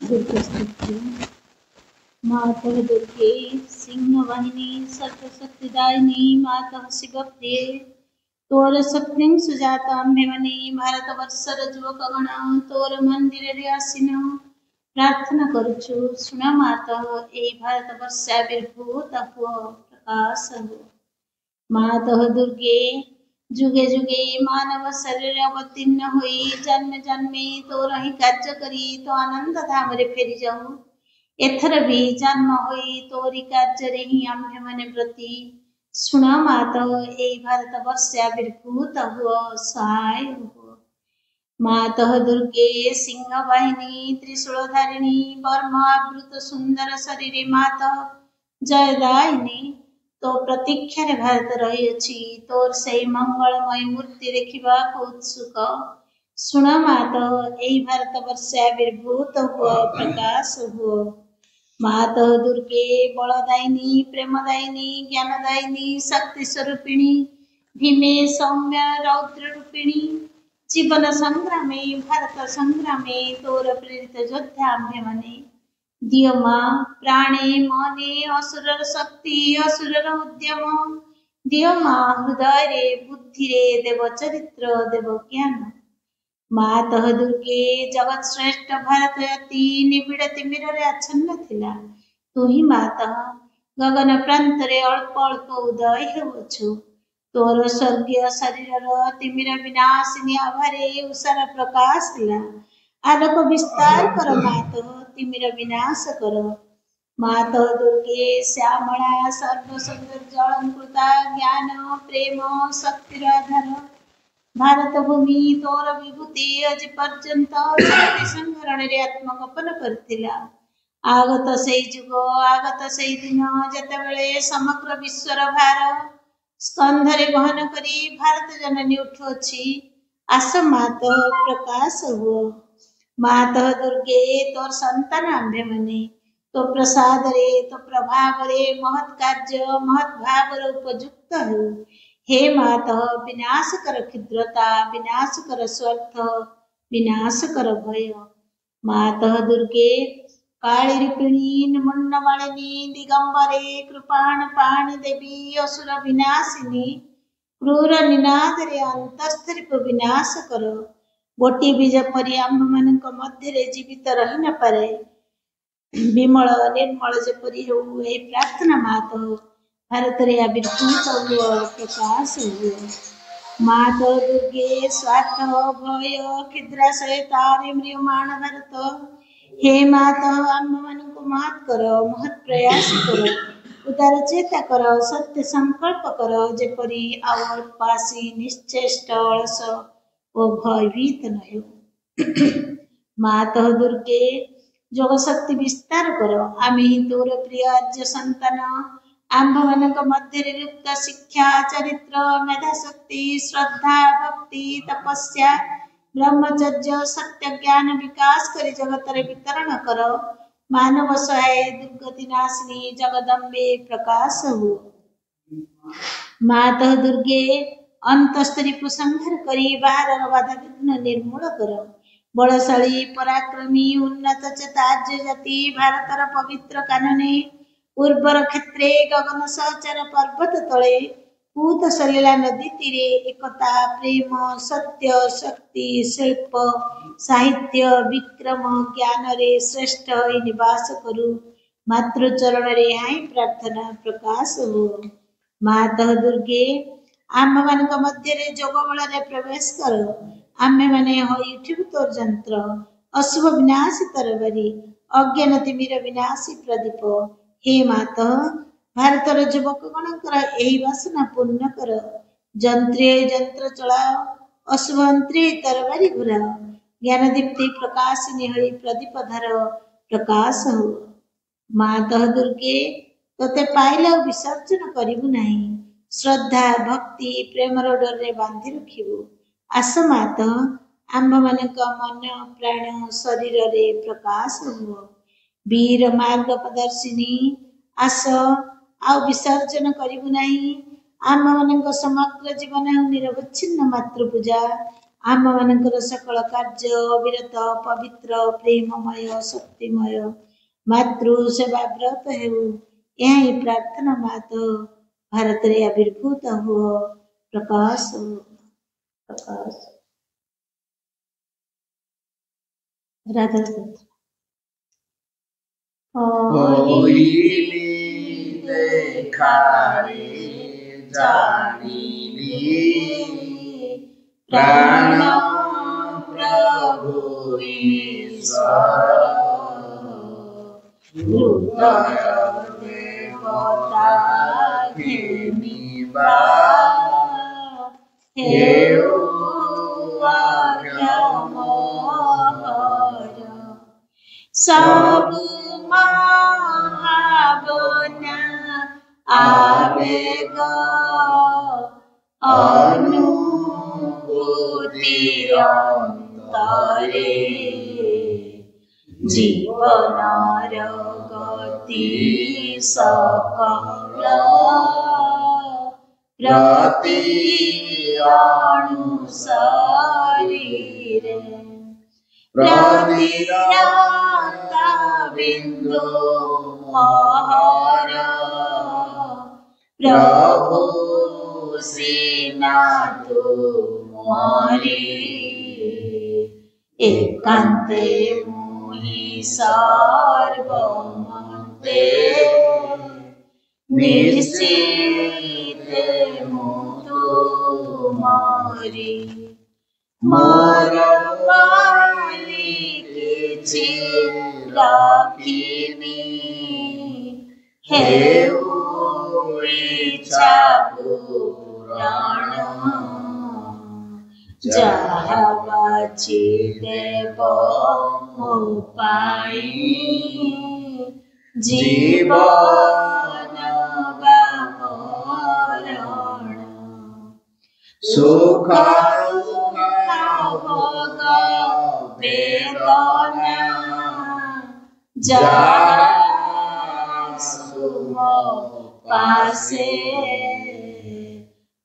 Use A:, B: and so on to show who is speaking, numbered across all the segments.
A: दुर्गस्तुति मातः दुर्गे सिंहवाहिनी सर्वशक्तिदायिनी मातः शिवप्रिये तोर शक्तिं सुजातां भीमनी भारतवर्षर युवकगण तोर मंदिर आसीन प्रार्थना करुछु शुण मातः ए भारतवर्ष आविर्भूत हुआ प्रकाश हो मातः दुर्गे जुगे जुगे मानव शरीर अवतीर्ण होई जन्म जन्मे तोर ही कार्य करी तो आनंद धाम रे फेरी जाऊ एथर भी जन्म होई तोरी कार्य रे ही आम्भे माने प्रति शुण मातः ए भारत वर्ष आविर्भूत हुआ सहाय हो मातः दुर्गे सिंह वाहिनी त्रिशूलधारिणी वर्मावृत सुंदर शरीर मातः जयदायिनी तो प्रतीक्षा रे भारत रही अछि तोर से मंगलमय मूर्ति देखिबा उत्सुक शुण मातः एही भारत वर्ष आविर्भूत हुआ प्रकाश हुआ मातः दुर्गे बलदायिनी प्रेमदायिनी ज्ञानदायिनी शक्ति स्वरूपिणी भीमे सौम्य रौद्र रूपिणी जीवन संग्रामे भारत संग्रामे तोर प्रेरित योद्धा आम्भे माने दियो माँ प्राणे मने असुरर शक्ति असुरर उद्यम दियो माँ हृदय रे बुद्धि रे देव चरित्र देव ज्ञान मातः दुर्गे जगत श्रेष्ठ भारतयती निबिड़ तिमिर रे आच्छन्न थिला तू ही मातः गगन प्रांत रे अल्प अल्प उदय हेउछु तोर स्वर्गीय शरीर तिमिर विनाशिनी आभारे उषार प्रकाश ला आलोक विस्तार कर मातः तिमिर विनाश कर मातः दुर्गे श्यामला सर्व सुंदर जलंकृता ज्ञान प्रेम शक्तिर आधार भारत भूमि तोर विभूति आज पर्यंत शक्ति संहरण रे आत्मगोपन करथिला आगत सेई जुग आगत सेई दिन जेतेबेले समग्र विश्वर भार स्कंधरे बहन करी भारत जननी उठुअछि आस मातः प्रकाश हुओ मातः दुर्गे तोर संतान आम्भे माने तो प्रसाद रे तो प्रभाव रे महत् कार्य महत् भाव रे उपयुक्त हो हे मातः विनाश कर क्षुद्रता विनाश कर स्वार्थ विनाश कर भय। मातः दुर्गे काली रूपिणी मुंड मालिनी दिगंबरे कृपाण पाणि देवी असुर विनाशिनी क्रूर निनाद रे अंतस्त्रिप विनाश कर। गोटी बीज परी आम्भ मानक मध्य जीवित रही न पारे विमल निर्मल जेपरी हो ए प्रार्थना मात भारत रे आविर्भूत हुओ प्रकाश हुओ। मात दुर्गे स्वार्थ भय क्षुद्राशय तारे म्रियमाण भारत हे मात आम्भ मानक महत् कर महत् प्रयास कर उदार चेता कर सत्य संकल्प कर जेपरी आवर पासी निश्चेष्ट अलस ओ भयभीत न हो। मातः दुर्गे जोग शक्ति विस्तार कर आमे ही तोर प्रिय आर्य संतान आम्भ मानक मध्य लुप्त शिक्षा चरित्र मेधा शक्ति श्रद्धा भक्ति तपस्या ब्रह्मचर्य सत्य ज्ञान विकास कर जगत रे वितरण कर। मानव सहाय दुर्गति नाशिनी जगदम्बे प्रकाश हो। मातः दुर्गे अंतस्तरी संहार करी बाहर बाधा विघ्न निर्मूल कर। बलशाली पराक्रमी उन्नत चेतार्य जाति भारतर पवित्र कानने उर्वर क्षेत्रे गगन सहचर पर्वत तले पूत सलिला नदी तीरे एकता प्रेम सत्य शक्ति शिल्प साहित्य विक्रम ज्ञान रे श्रेष्ठ निवास करू मातृचरण रे हाई प्रार्थना प्रकाश हो। मातः दुर्गे आम्भ मानक मध्य रे जोग बल रे प्रवेश कर आम्भे माने होई उठिबु तोर जंत्र अशुभ विनाशी तरबारी अज्ञान तिमिर विनाशी प्रदीप। हे मातः भारतर युवक गणकर एही वासना पूर्ण कर जंत्रे जंत्र चलाओ अशुभ अंत्रे तरबारी घुराओ ज्ञान दीप्ति प्रकाशिनी हरि प्रदीप धर प्रकाश हो। मातः दुर्गे तोते पाइला विसर्जन करिबु नाही श्रद्धा भक्ति प्रेमर डोरे बांधि रखिबु। आस मातः आम्भ मानक मन प्राण शरीर रे प्रकाश हो। वीर मार्ग प्रदर्शिनी आस आ विसर्जन करिबु नाही आम्भ मानक समग्र जीवन निरवच्छिन्न मातृपूजा आम्भ मानकर सकल कार्य अविरत पवित्र प्रेममय शक्तिमय मातृ सेवा व्रत हेउ यह ही प्रार्थना मातः भारत रे आविर्भूत हुओ प्रकाश हो प्रकाश। राधा
B: होइली देखारे जानिली प्राण प्रभु ईश्वर हृदय देवता घेनिबा हेउ आज्ञा मोहर
A: सब महावना आवेग अनुभूति अंतरे जीवनर गति सकल प्रति अनुसारी प्रतिराता बिंदु महर प्रभु श्रीनाथ मोरी एकांते मोहि सर्वमते निश्चिते मुतु मोरी मोर पाली किछि राखिनी हेउ इच्छा पुराण ଯାହା ବାଛି ଦେବ ମୋ ପାଇଁ ଜୀବନ ବା ମରଣ
B: ସୁଖ
A: ଭୋଗ ବେଦନା ଯାହା ସୁମ ପାଶେ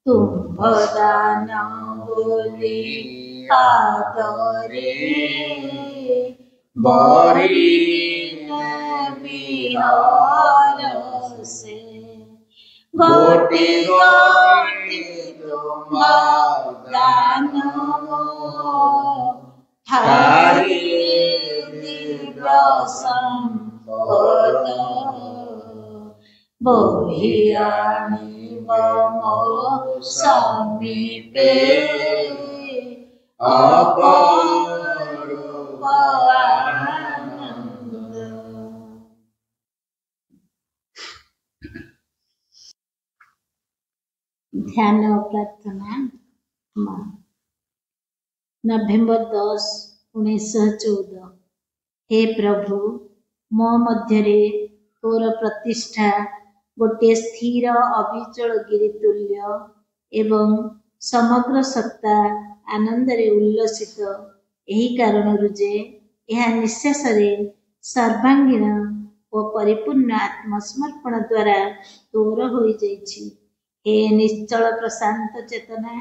A: ତୁମ୍ଭ ଦାନ ବୋଲି पादरे बरिन विहार से गोटी गोटी तुम्हार दान हरि दिव्य संपद बोहियानिव मो समीपे अपरूप आनंद। ध्यान प्रार्थना। नवेम्बर 10, 1914। हे प्रभु, मो मध्यरे तोर प्रतिष्ठा गोटे स्थिर अविचल गिरी तुल्य एवं समग्र सत्ता आनंदरे उल्लसित एही कारणरू जे यह निश्वासरे सर्वांगीण और परिपूर्ण आत्मसमर्पण द्वारा तोर होई जाइछि। हे निश्चल प्रशांत चेतना,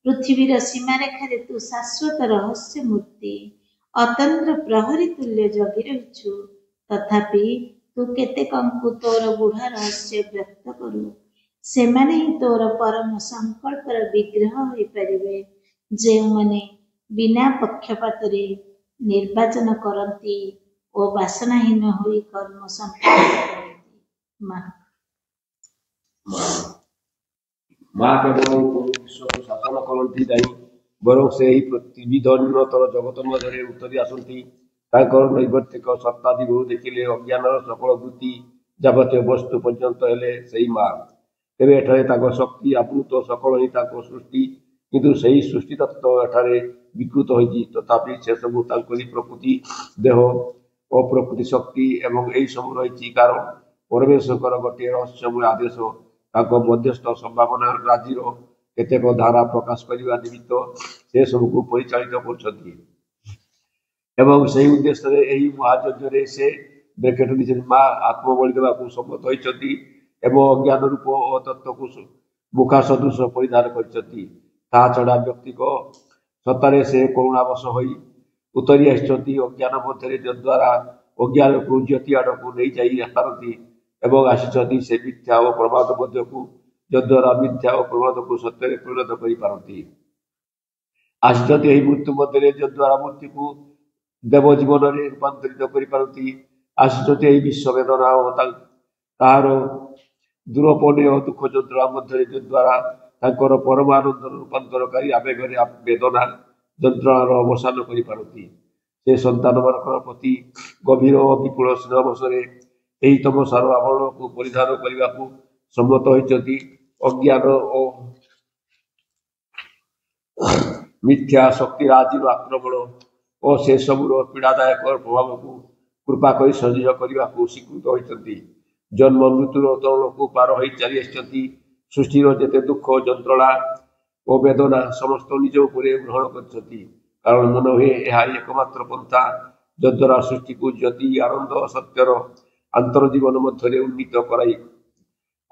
A: पृथ्वीर सीमारेखा तू शाश्वत रहस्य मूर्ति अतंत्र प्रहरी तुल्य जगी रहिछु। तथापि तू केतेकंकु तोर गुढ़ रहस्य व्यक्त करू। सेमाने ही तोर परम संकल्पर विग्रह होई परिबे, जेउमाने बिना पक्षपातरे निर्वाचन करती और वासनाहीन होई कर्म संपादन करती।
C: माँ केवल विश्व को शासन करती नहीं, बरं से ही पृथ्वी न्यूनतर जगत मध्य उतरी आसती। नैवर्तिक सत्तादि गुरु देखिले अज्ञानर सकल वृत्ति जावतीय वस्तु पर्यंत हेले सही माँ। तेरे एठारे शक्ति आप्लुत सकल ही सृष्टि, किंतु सही सृष्टि तत्व एठारे विकृत होइछि। तथापि से सबु तांकरी प्रकृति देह और प्रकृति शक्ति एवं यही सब रही। कारण परमेश्वर गोटे रहस्यमय आदेश मध्यस्थ संभावना राज्यर केतेक धारा प्रकाश करने निमित्त से सबको परिचालित करछथि एवं सही उद्देश्य महायज्ञ से ब्रेकेट माँ आत्मबलि देवाक सम्मत होइछथि एवं अज्ञान रूप और तत्व को मुखा सदृश परिधान करछथि। ता छड़ा व्यक्तिक सत्तारे से करुणावश होई उतरी आछथि। अज्ञान मध्य जद्वारा अज्ञान को ज्योति आड़ को नहीं जाई पारती एवं आसिछथि से मिथ्या और प्रमाद मध्य को जद्वारा मिथ्या और प्रमाद को सत्य परिणत कर पारती। आसिछथि एही मृत्यु मध्य जद्वारा मूर्ति को देव जीवन में रूपांतरित कर पारती। आसिछथि एही विश्व वेदना और तार दूरपने और दुख जंत्रणा मध्य जद्वारा तांकर परमानंद रूपांतरकारी आवेगरे वेदना जंत्रणार अवसान कर पारती। से संतान मानकर प्रति गभीर और विपुल स्नेहवशरे यही तम सार आवरण को परिधान करने को सम्मत होइछथि। अज्ञान और मिथ्या शक्ति राजीव आक्रमण और से सबुर पीड़ादायक प्रभाव को कृपा कर सजीव करने को स्वीकृत होइछथि। जन्म मृत्युर तल को पार हो चली आछथि। सृष्टिर जेते दुख जंत्रणा और वेदना समस्त निज उपरे ग्रहण करछथि। कारण मन हुए यह एकमात्र पंथा जद्वारा सृष्टि को ज्योति आनंद सत्यर अंतर जीवन मध्य उन्नीत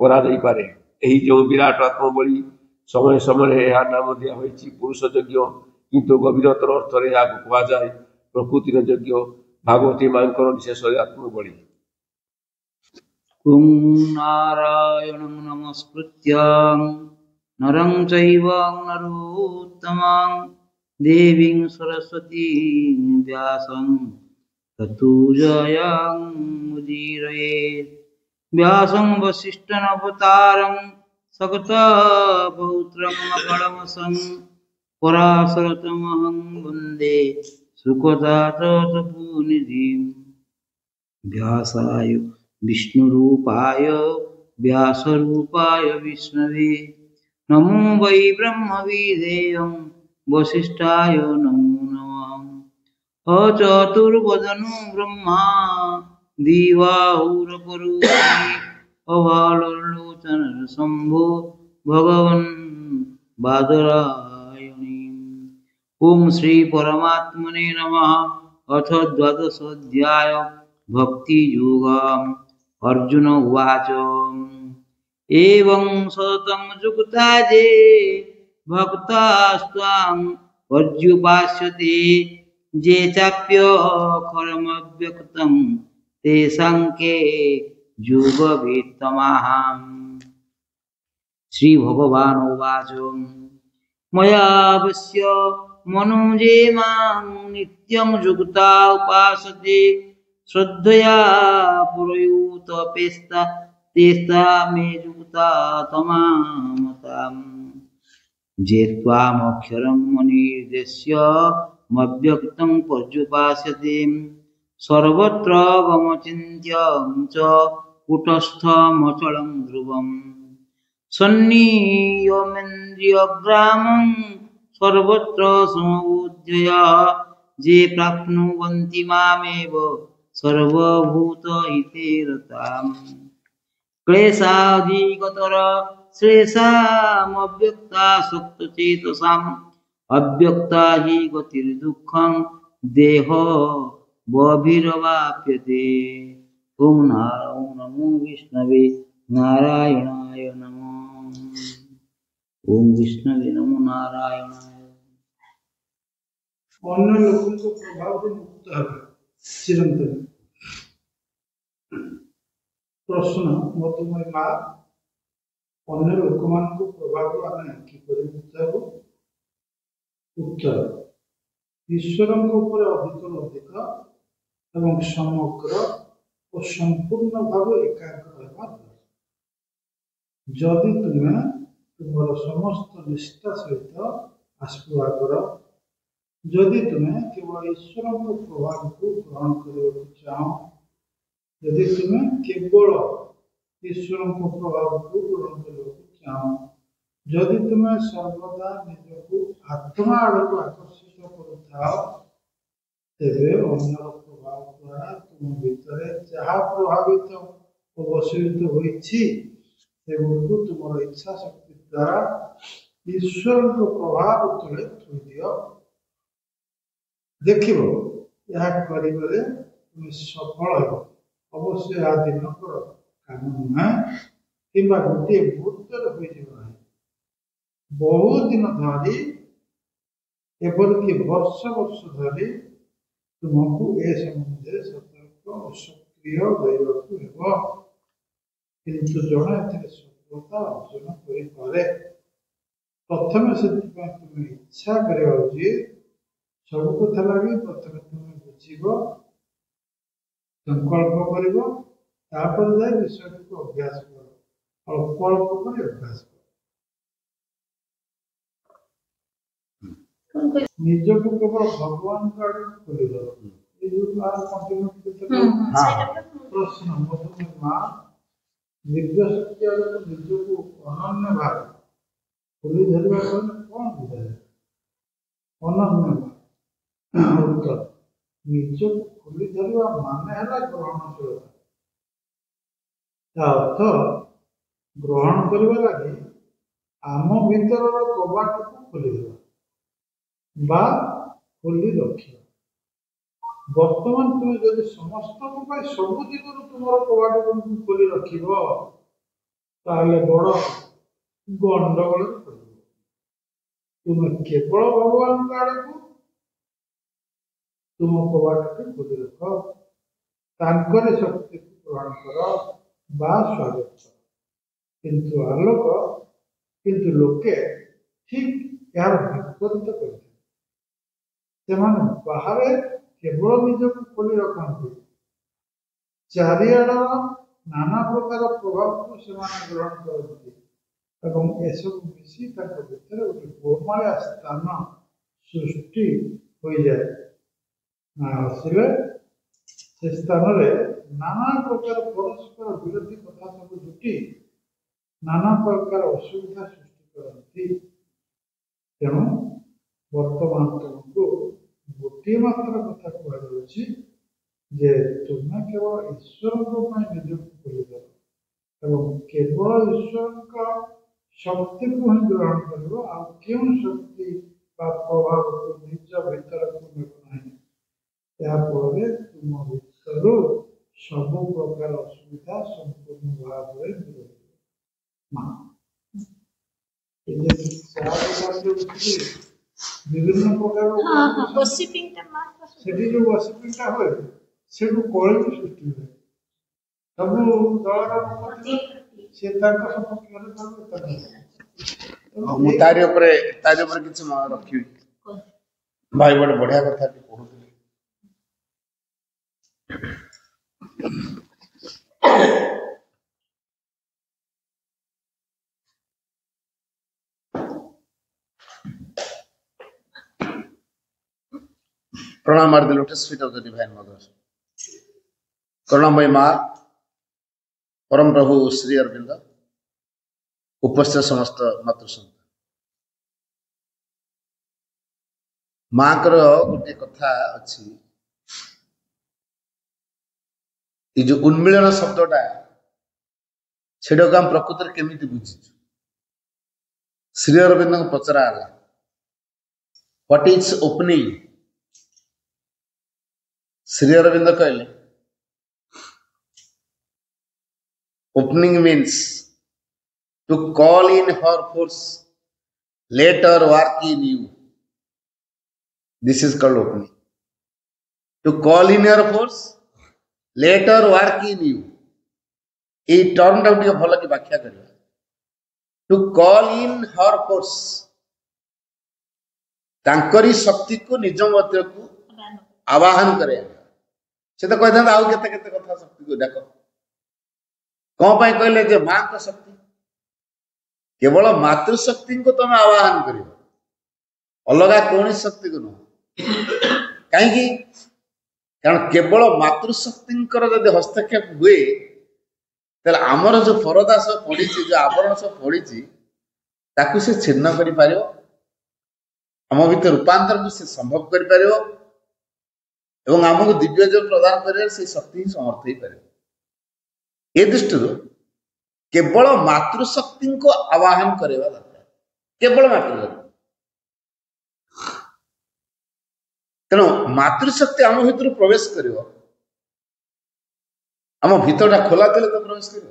C: करा पारे। यही जो विराट आत्मबली समय समय यह नाम दिया होइछि पुरुष यज्ञ, किंतु गभीरतर अर्थ कह जाए प्रकृतिर यज्ञ। भागवती मांकर विशेष आत्मबली।
B: ओं नारायणं नमस्कृत्य नरं चैव नरोत्तमं देवीं सरस्वतीं व्यासं ततो जयमुदीरयेत्। व्यासं वसिष्ठनवतारं सकतपौत्रं मकळमसं पराशरतमहं वन्दे सुखदाततपोनिधिम्। व्यासाय विष्णुरूपाय व्यासरूपाय विष्णवे नमो वै ब्रह्मविदेयं वसिष्ठाय नमो नमः। अचतुर्वदनो ब्रह्मा दिवाहुरपरुषि अभालोचनशम्भो भगवन् बादरायणी। ओं श्री परमात्मने नमः। अथ द्वादशोऽध्याय भक्ति योगम्। अर्जुन उवाच एवं सततं युक्ता ये भक्तास्त्वां पर्युपास्यते जे चाप्यखरमव्यक्तं तेषां के योगवित्तमहम्। श्रीभगवानुवाच मयावस्य मनोजे मां नित्यं युक्ता उपासते श्रद्धया पुरयुतपेस्ता तेस्ता मे युक्ता तमामताम्। जे त्वामक्षरं मनिर्देश्य मव्यक्तं पर्युपास्यते सर्वत्र गमचिन्त्यं च कूटस्थमचलं ध्रुवम् सन्नियमेन्द्रियग्रामं सर्वत्र समबुद्धय जे प्राप्नुवन्ति मामेव सर्वभूतहिते रताम्। क्लेशाधिकतर श्लेषामव्यक्ता सुप्तचेतसाम् अव्यक्ता हि गतिर्दुःखं देह बभिरवाप्यते। ओम नमो विष्णवे नारायणाय नमः। ओम विष्णवे नमो नारायणाय।
D: अन्य लोगों को प्रभाव से मुक्त होगा चिरंतन। प्रश्न मधुमय माँ अन्य लोक मान को प्रभाव आम किपर मुक्त हो। उत्तर ईश्वर अधिक एवं समग्र और संपूर्ण भाव एकाग्र रहा। जदि तुम्हें तुमर समस्त निष्ठा सहित आस्पृहा कर जदि तुम्हें केवल ईश्वर प्रभाव को ग्रहण करने चाह यदि तुम्हें केवल ईश्वर प्रभाव को ग्रहण करने चाह जदि तुम्हें सर्वदा निजक आत्मा आड़ को आकर्षित करुताओ तेरे अन्य प्रभाव द्वारा तुम भीतर जहाँ प्रभावित और वशीभूत होइछि सेगुड़िक तुम इच्छा शक्ति द्वारा ईश्वर प्रभाव तले थोई दियो। देखिब यह करिबरे तुम सफल हो। अवश्य यह दिनकर काम नुहे किंबा गोटे मुहूर्तर हो बहुत दिन धरी एपरिक वर्ष वर्ष धरी तुमको ए संबंधे सतर्क और सक्रिय रहा किंतु जड़े सफलता अर्जन करे प्रथम से तुम इच्छा करा उचित सब कथा लगे प्रथम तुम बुझ संकल्प कर विषय को अभ्यास कर अल्प अल्प कर अभ्यास कर निजक केवल भगवान का खोली प्रश्न मधुमय माँ दिव्य शक्ति निजक अनन्य भाव खोली धरवा कौन बुझाए अनन्य भाव। उत्तर निजक खोली धरवा माने है ग्रहणशीलता अर्थ ग्रहण करने लगे आम भीतर कबाट को खोली बा खोली रखियो। वर्तमान तुम जदि समस्त सब दिगु तुम कबाट को खोली रखिब ताले बड़ गंडगोल तुम केवल भगवान आड़ को तुम कबाट को खोली रख तांकर शक्ति को ग्रहण कर बा स्वागत कर किंतु आलोक किंतु लोके ठीक यार विपरीत करते बाहर केवल निजक खोली रखते चारिआड़ नाना प्रकार प्रभाव को ग्रहण करते एसबू मिसी भीतर गोटे गोमाया स्थान सृष्टि हो जाए आसिले से स्थान नाना प्रकार परस्पर विरोधी कथा सब जुटी नाना प्रकार असुविधा सृष्टि करती तेणु वर्तमान तुमको गोटे मात्र कथा कहुच्छी जे तुम्हें केवल ईश्वर निजक खोली केवल ईश्वर शक्ति को ही ग्रहण कर शक्ति प्रभाव को निज भीतर को ना तुम भीतर सब प्रकार असुविधा संपूर्ण भाव ବିଭିନ୍ନ ପ୍ରକାର
A: हाँ हाँ वर्शिपिंग ଟା माँ का
D: ସେଠି ଯୋଉ ବର୍ଷିପିଂଟା ହୁଏ ସେଠୁ କଳି ବି ସୃଷ୍ଟି ହୁଏ। ସବୁ ଦଳର ଲୋକ ଥିବେ ସେ ତାଙ୍କ ସପକ୍ଷରେ
E: ମୁଁ ତାରି ଉପରେ କିଛି ମନେ ରଖିବି। ଭାଇ ଗୋଟେ ବଢିଆ କଥା କହୁଥିଲି। प्रणाम are the lotus feet of the divine mother. करुणामयी माँ परम प्रभु श्री अरविंद उपस्थित समस्त मातृसंत माँ कर गोटे कथा अच्छी ये जो उन्मिलन शब्दटा से आम प्रकृत केमी बुझीचु श्री अरविंद को पचरा what is opening Shri Aurobindo कहले opening means to call in her force let her work in you. This is called opening. To call in your force let her work in you. ये टर्म टाइम भल कि व्याख्या करवा to call in her force तांकरी शक्ति को निज मध्य को आवाहन करे से तो कहते आउ केते केते कथा शक्ति को डाक कौन पाई कहले जे मां का शक्ति केवल मातृशक्ति को तुम आवाहन करियो अलगा कौन शक्ति को न कहीं कारण केवल मातृशक्ति जब हस्तक्षेप हुए तेल आमर जो परदा सब पड़ी जो आवरण सब पड़ी ताकू से छिन्न कर आम भर रूपांतर को से संभव कर आमको दिव्य जो प्रदान कर शक्ति ही समर्थ हो पार ये दृष्टि केवल मातृशक्ति को आवाहन करवा दरकार केवल मातृशक्ति तेणु मातृशक्ति आम भर प्रवेश कर आम भितरटा खोला थे तो प्रवेश कर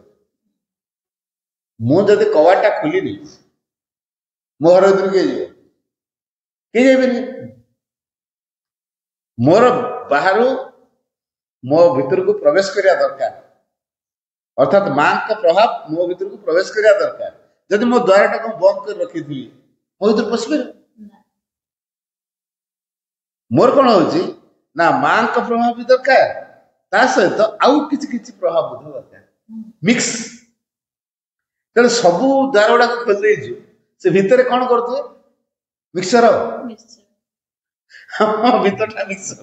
E: मुझे कवाटा खोलनी मो घर भर किए जाए मोर बाहर मो भीतर को प्रवेश करिया दरकार अर्थात मां का प्रभाव मो भीतर को प्रवेश करिया दरकार जदि मो द्वारटा को बंद कर रखी थी मो भीतर पशि मोर कौन हो ना मां का प्रभाव भी दरकार ता सहित आउ किछि किछि प्रभाव दरकार मिक्स तेरे सबू द्वार गुड़ा खोल देजु से भितर कौन करथु मिक्सर हाँ भीतरटा मिक्सर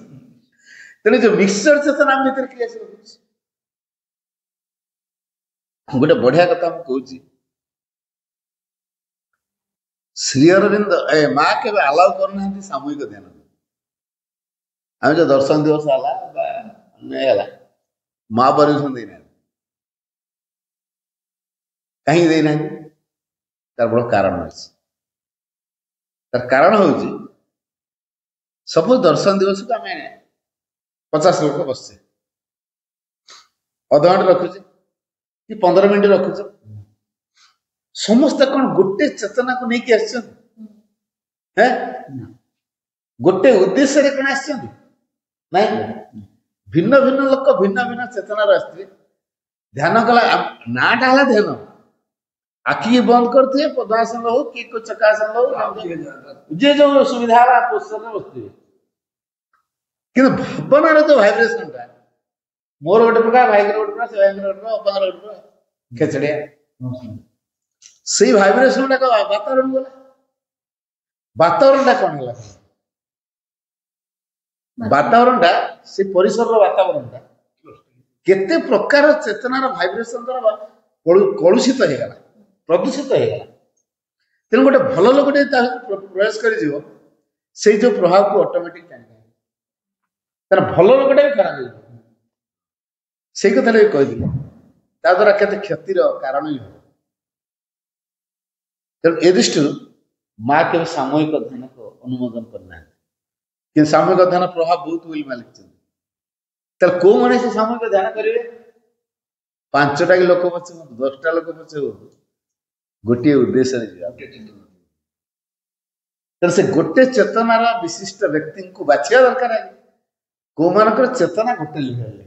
E: तेरे जो मिक्सर चेतना भीतर क्रिया गोटे बढ़िया कथा मुझे कहूँ श्री अरविंद माँ के अलाउ करना सामूहिक ध्यान आम जो दर्शन दिवस है माँ परमिशन देना कहीं देना तार बड़ कारण अच्छे तार कारण हूँ सब दर्शन दिवस को आम 50 लोग बसचे अध घंटे रखुचे कि 15 मिनट रखुचे समस्त कौन गोटे चेतना को लेकिन आस गोटे उद्देश्य कौन आस भिन्न भिन्न लोक भिन्न भिन्न चेतनार आसते ध्यान कला नाटा है ध्यान आखि बंद करते पद्मासन हो कि चक्रासन हो जे जो सुविधा पोस्टर में बसते कि भावनार जो भाइब्रेशन टा मोर गोटे प्रकार भाई गोटे प्रकार से भाई गोटे प्रकार अपार गोटे प्रकार खेचड़िया से भाइब्रेशन टा वातावरण गला वातावरण टा कौन है वातावरण टा से परिसर वातावरण टा केते प्रकार चेतनार भाइब्रेशन द्वारा कलुषित हो गला प्रदूषित हो गला तेणु गोटे भल लोकटे प्रवेश कर से जो प्रभाव को ऑटोमेटिक तार भल लोकटा भी खराब हो से कथा कही द्वारा केते क्षतिर कारण ही हो तेणु ए दृष्टि माँ के सामूहिक ध्यान को अनुमोदन करना कि सामूहिक ध्यान प्रभाव बहुत हुई मालिक कौ मैंने से सामूहिक ध्यान करेंगे 5टा लोक पचे 10टा लोक पचे गोटे उद्देश्य ତେଣୁ ସେ ଗୋଟେ ଚେତନାର ବିଶିଷ୍ଟ ବ୍ୟକ୍ତିଙ୍କୁ ବାଛିବା ଦରକାର। କୋଉମାନଙ୍କର ଚେତନା ଗୋଟେ ଲେଭେଲରେ,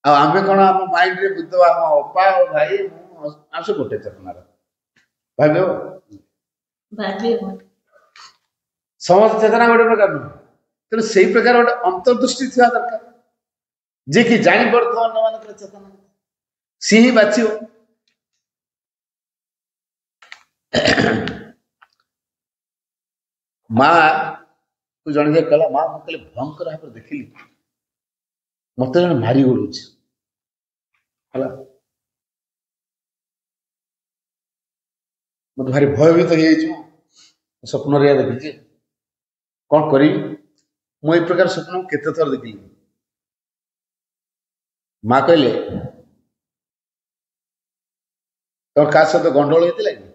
E: ଆଉ ଆମେ କଣ ଆମ ମାଇଣ୍ଡରେ ବୁଝିଦେବା ଆମ ଅପା ଆଉ ଭାଇ ମୁଁ ଆସୁ ଗୋଟେ ଚେତନାର ଭାବିବ ସମସ୍ତ ଚେତନା ଗୋଟେ ପ୍ରକାର ନୁହଁ। ତେଣୁ ସେଇ ପ୍ରକାର ଗୋଟେ ଅନ୍ତର୍ଦୃଷ୍ଟି ଥିବା ଦରକାର, ଯିଏକି ଜାଣିପାରୁଥିବ ଅନ୍ୟମାନଙ୍କର ଚେତନା, ସିଏ ହିଁ ବାଛିବ। ମା କୁ ଜଣେ ଯେ କହିଲା, ମା ମୁଁ କହିଲେ ଭୟଙ୍କର ଭାବରେ ଦେଖିଲି ମତେ ଜଣେ ମାରି ଗୋଡୁଛି ହେଲା, ମତେ ଭାରି ଭୟଭୀତ ହେଇଯାଇଛି, ସ୍ୱପ୍ନରେ ଏହା ଦେଖିଛି, କଣ କରିବି? ମୁଁ ଏଇ ପ୍ରକାର ସ୍ୱପ୍ନ କେତେ ଥର ଦେଖିଲି। ମା କହିଲେ ତୋର କାହା ସହିତ ଗଣ୍ଡଗୋଳ ହେଇଥିଲା କି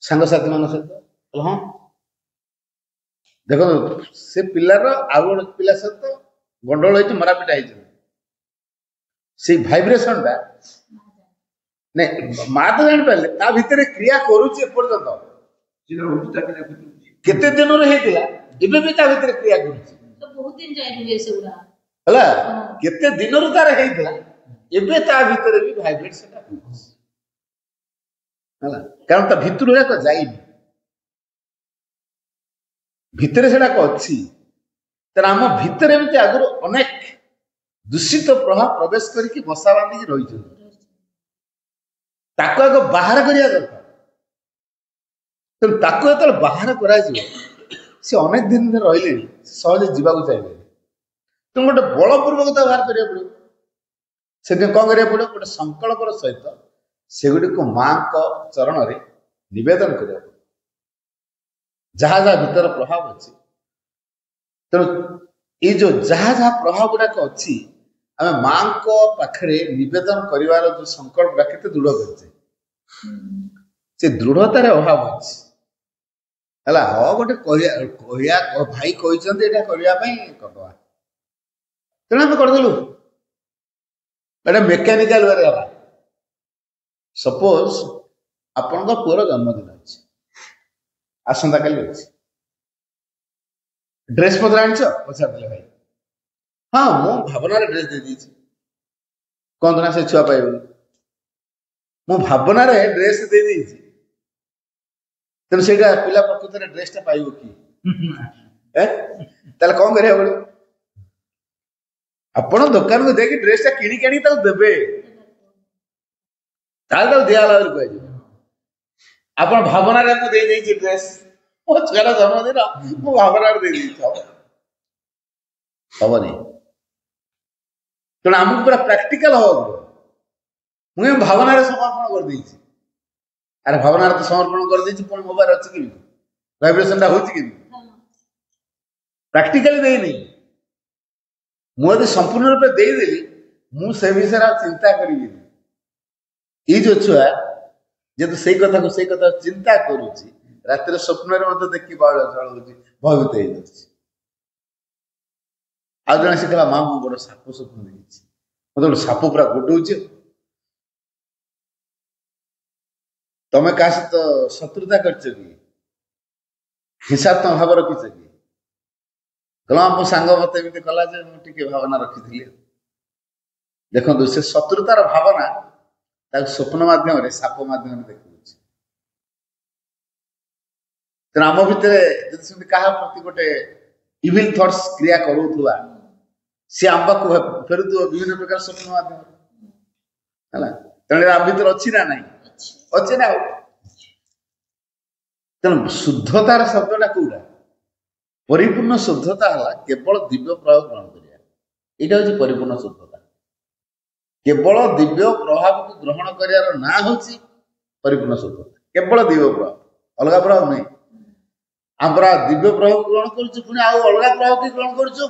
E: ସାଙ୍ଗସାଥି ମାନଙ୍କ ସହିତ? ହଁ। ଦେଖନ୍ତୁ ସେ ପିଲାର ଆଉ ଗୋଟେ ପିଲା ସହିତ ଗଣ୍ଡଗୋଳ ହେଇଛି, ମରାପିଟା ହେଇଛି, ସେଇ ଭାଇବ୍ରେସନ ଟା ନାଇଁ ମା ତ ଜାଣିପାରିଲେ ତା ଭିତରେ କ୍ରିୟା କରୁଛି ଏପର୍ଯ୍ୟନ୍ତ, କେତେ ଦିନରୁ ହେଇଥିଲା ଏବେ ବି ତା ଭିତରେ କ୍ରିୟା କରୁଛି ହେଲା, କେତେ ଦିନରୁ ତାର ହେଇଥିଲା ଏବେ ତା ଭିତରେ ବି ଭାଇବ୍ରେଟ ସେଟା ହଉଛି ହେଲା, କାରଣ ତା ଭିତରୁ ଏଟା ଯାଇନି, ଭିତରେ ସେଟାକ ଅଛି। ତେଣୁ ଆମ ଭିତରେ ଏମିତି ଆଗରୁ ଅନେକ ଦୂଷିତ ପ୍ରଭାବ ପ୍ରବେଶ କରିକି ବସା ବାନ୍ଧିକି ରହିଛନ୍ତି, ତାକୁ ଆଗ ବାହାର କରିବା ଦରକାର। ତେଣୁ ତାକୁ ଯେତେବେଳେ ବାହାର କରାଯିବ ସେ ଅନେକ ଦିନ ରହିଲେଣି, ସହଜେ ଯିବାକୁ ଚାହିଁବେ। ତେଣୁ ଗୋଟେ ବଳପୂର୍ବକ ତାକୁ ବାହାର କରିବାକୁ ପଡିବ। ସେଥିପାଇଁ କଣ କରିବାକୁ ପଡିବ? ଗୋଟେ ସଂକଳ୍ପର ସହିତ ସେଗୁଡ଼ିକୁ ମାଙ୍କ ଚରଣରେ ନିବେଦନ କରିବାକୁ ପଡିବ, ଯାହା ଯାହା ଭିତର ପ୍ରଭାବ ଅଛି। ତେଣୁ ଏଇ ଯୋଉ ଯାହା ଯାହା ପ୍ରଭାବ ଗୁଡାକ ଅଛି ଆମେ ମାଙ୍କ ପାଖରେ ନିବେଦନ କରିବାର ଯୋଉ ସଂକଳ୍ପଟା କେତେ ଦୃଢ କରିଛେ, ସେ ଦୃଢତାରେ ଅଭାବ ଅଛି ହେଲା। ହଁ ଗୋଟେ କହିବା ଭାଇ କହିଛନ୍ତି ଏଇଟା କରିବା ପାଇଁ କରିଦବା, ତେଣୁ ଆମେ କରିଦେଲୁ, ଏଇଟା ମେକାନିକାଲ ୱେରେ ହେଲା। ସପୋଜ ଆପଣଙ୍କ ପୁଅର ଜନ୍ମଦିନ ଅଛି, ଆସନ୍ତାକାଲି ଅଛି, ଡ୍ରେସ ପତ୍ର ଆଣିଛ? ପଚାରିଦେଲେ ଭାଇ, ହଁ ମୁଁ ଭାବନାରେ ଡ୍ରେସ ଦେଇଦେଇଛି, କହନ୍ତୁ ନା ସେ ଛୁଆ ପାଇବନି, ମୁଁ ଭାବନାରେ ଡ୍ରେସ ଦେଇଦେଇଛି, ତେଣୁ ସେଇଟା ପିଲା ପ୍ରକୃତରେ ଡ୍ରେସଟା ପାଇବ କି? ତାହେଲେ କଣ କରିବାକୁ ପଡିବ? ଆପଣ ଦୋକାନକୁ ଯାଇକି ଡ୍ରେସଟା କିଣିକି ଆଣିକି ତାକୁ ଦେବେ, ତାହେଲେ ତାକୁ ଦିଆହେଲା ବୋଲି କୁହାଯିବ। ଆପଣ ଭାବନାରେ ମୁଁ ଦେଇଦେଇଛି ଡ୍ରେସ, ମୋ ଛୁଆର ଜନ୍ମଦିନ ମୁଁ ଭାବନାରେ ଦେଇଦେଇଛି, ହବନି। ତେଣୁ ଆମକୁ ପୁରା ପ୍ରାକ୍ଟିକାଲ ହବାକୁ ପଡିବ। ମୁଁ ଭାବନାରେ ସମର୍ପଣ କରିଦେଇଛି, ଆରେ ଭାବନାରେ ତ ସମର୍ପଣ କରିଦେଇଛି, ପୁଣି ମୋ ପାଖରେ ଅଛି କେମିତି? ଭାଇବ୍ରେସନଟା ହଉଛି କେମିତି? ପ୍ରାକ୍ଟିକାଲି ଦେଇନି। ମୁଁ ଯଦି ସମ୍ପୂର୍ଣ୍ଣ ରୂପେ ଦେଇଦେଲି ମୁଁ ସେ ବିଷୟରେ ଆଉ ଚିନ୍ତା କରିବିନି। ଏଇ ଯୋଉ ଛୁଆ ଯେହେତୁ ସେଇ କଥା ଚିନ୍ତା କରୁଛି, ରାତିରେ ସ୍ୱପ୍ନରେ ମଧ୍ୟ ଦେଖି ବାଉଳ ଚାଳ ହଉଛି, ଭୟଭୀତ ହେଇଯାଉଛି। ଆଉ ଜଣେ ସେ କହିଲା, ମା ମୁଁ ଗୋଟେ ସାପ ସ୍ୱପ୍ନ ଦେଖିଛି, ମତେ ଗୋଟେ ସାପ ପୁରା ଗୋଡଉଛି। ତମେ କାହା ସହିତ ଶତ୍ରୁତା କରିଛ କି, ହିଂସାତ୍ମକ ଭାବ ରଖିଛ କି? କହିଲା ମୋ ସାଙ୍ଗ ମତେ ଏମିତି କଲା ଯେ ମୁଁ ଟିକେ ଭାବନା ରଖିଥିଲି। ଦେଖନ୍ତୁ ସେ ଶତ୍ରୁତାର ଭାବନା ତାକୁ ସ୍ୱପ୍ନ ମାଧ୍ୟମରେ ସାପ ମାଧ୍ୟମରେ ଦେଖଉଛି। ତେଣୁ ଆମ ଭିତରେ ଯଦି ସେମିତି କାହା ପ୍ରତି ଗୋଟେ ଇଭିଲ ଥଟ୍ସ କ୍ରିୟା କରୁଥିବା, ସେ ଆମ ପାଖକୁ ଫେରୁଥିବ ବିଭିନ୍ନ ପ୍ରକାର ସ୍ୱପ୍ନ ମାଧ୍ୟମରେ ହେଲା। ତେଣୁ ଆମ ଭିତରେ ଅଛି ନା ନାହିଁ? ଅଛି ନା। ତେଣୁ ଶୁଦ୍ଧତାର ଶବ୍ଦଟା କୋଉଟା? ପରିପୂର୍ଣ୍ଣ ଶୁଦ୍ଧତା ହେଲା କେବଳ ଦିବ୍ୟ ପ୍ରଭାବ ଗ୍ରହଣ କରିବା, ଏଇଟା ହଉଛି ପରିପୂର୍ଣ୍ଣ ଶୁଦ୍ଧତା। କେବଳ ଦିବ୍ୟ ପ୍ରଭାବକୁ ଗ୍ରହଣ କରିବାର ନାଁ ହଉଛି ପରିପୂର୍ଣ୍ଣ ଶୁଦ୍ଧତା। କେବଳ ଦିବ୍ୟ ପ୍ରଭାବ, ଅଲଗା ପ୍ରଭାବ ନାହିଁ। ଆମର ଦିବ୍ୟ ପ୍ରଭାବକୁ ଗ୍ରହଣ କରୁଛୁ, ପୁଣି ଆଉ ଅଲଗା ପ୍ରଭାବକୁ ଗ୍ରହଣ କରୁଛୁ,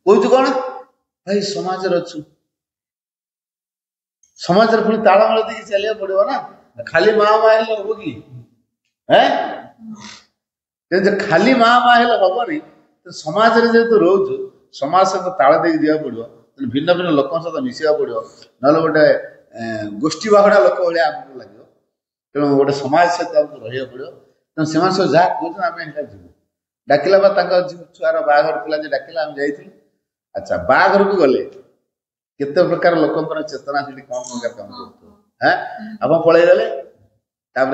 E: କହୁଛୁ କଣ? ଭାଇ ସମାଜରେ ଅଛୁ, ସମାଜରେ ପୁଣି ତାଳମେଳ ଦେଇକି ଚାଲିବାକୁ ପଡିବ ନା। ଖାଲି ମା ହେଲେ ହବ କି? ଖାଲି ମା ହେଲେ ହବନି। ସମାଜରେ ଯେହେତୁ ରହୁଛୁ, ସମାଜ ସହିତ ତାଳ ଦେଇକି ଯିବାକୁ ପଡିବ, ଭିନ୍ନ ଭିନ୍ନ ଲୋକଙ୍କ ସହିତ ମିଶିବାକୁ ପଡିବ, ନହେଲେ ଗୋଟେ ଗୋଷ୍ଠୀ ବାହୁଡା ଲୋକ ଭଳିଆ ଆମକୁ ଲାଗିବ। तेणु गोटे समाज सहित आमको रहा पड़ो तेणु से जहाँ कहते आम जीव डाकिला छुआर बाहर था डाकिला आम जाइए अच्छा बाहर को गले केते प्रकार लोक चेतना से कौन प्रकार काम कर आप पलैगले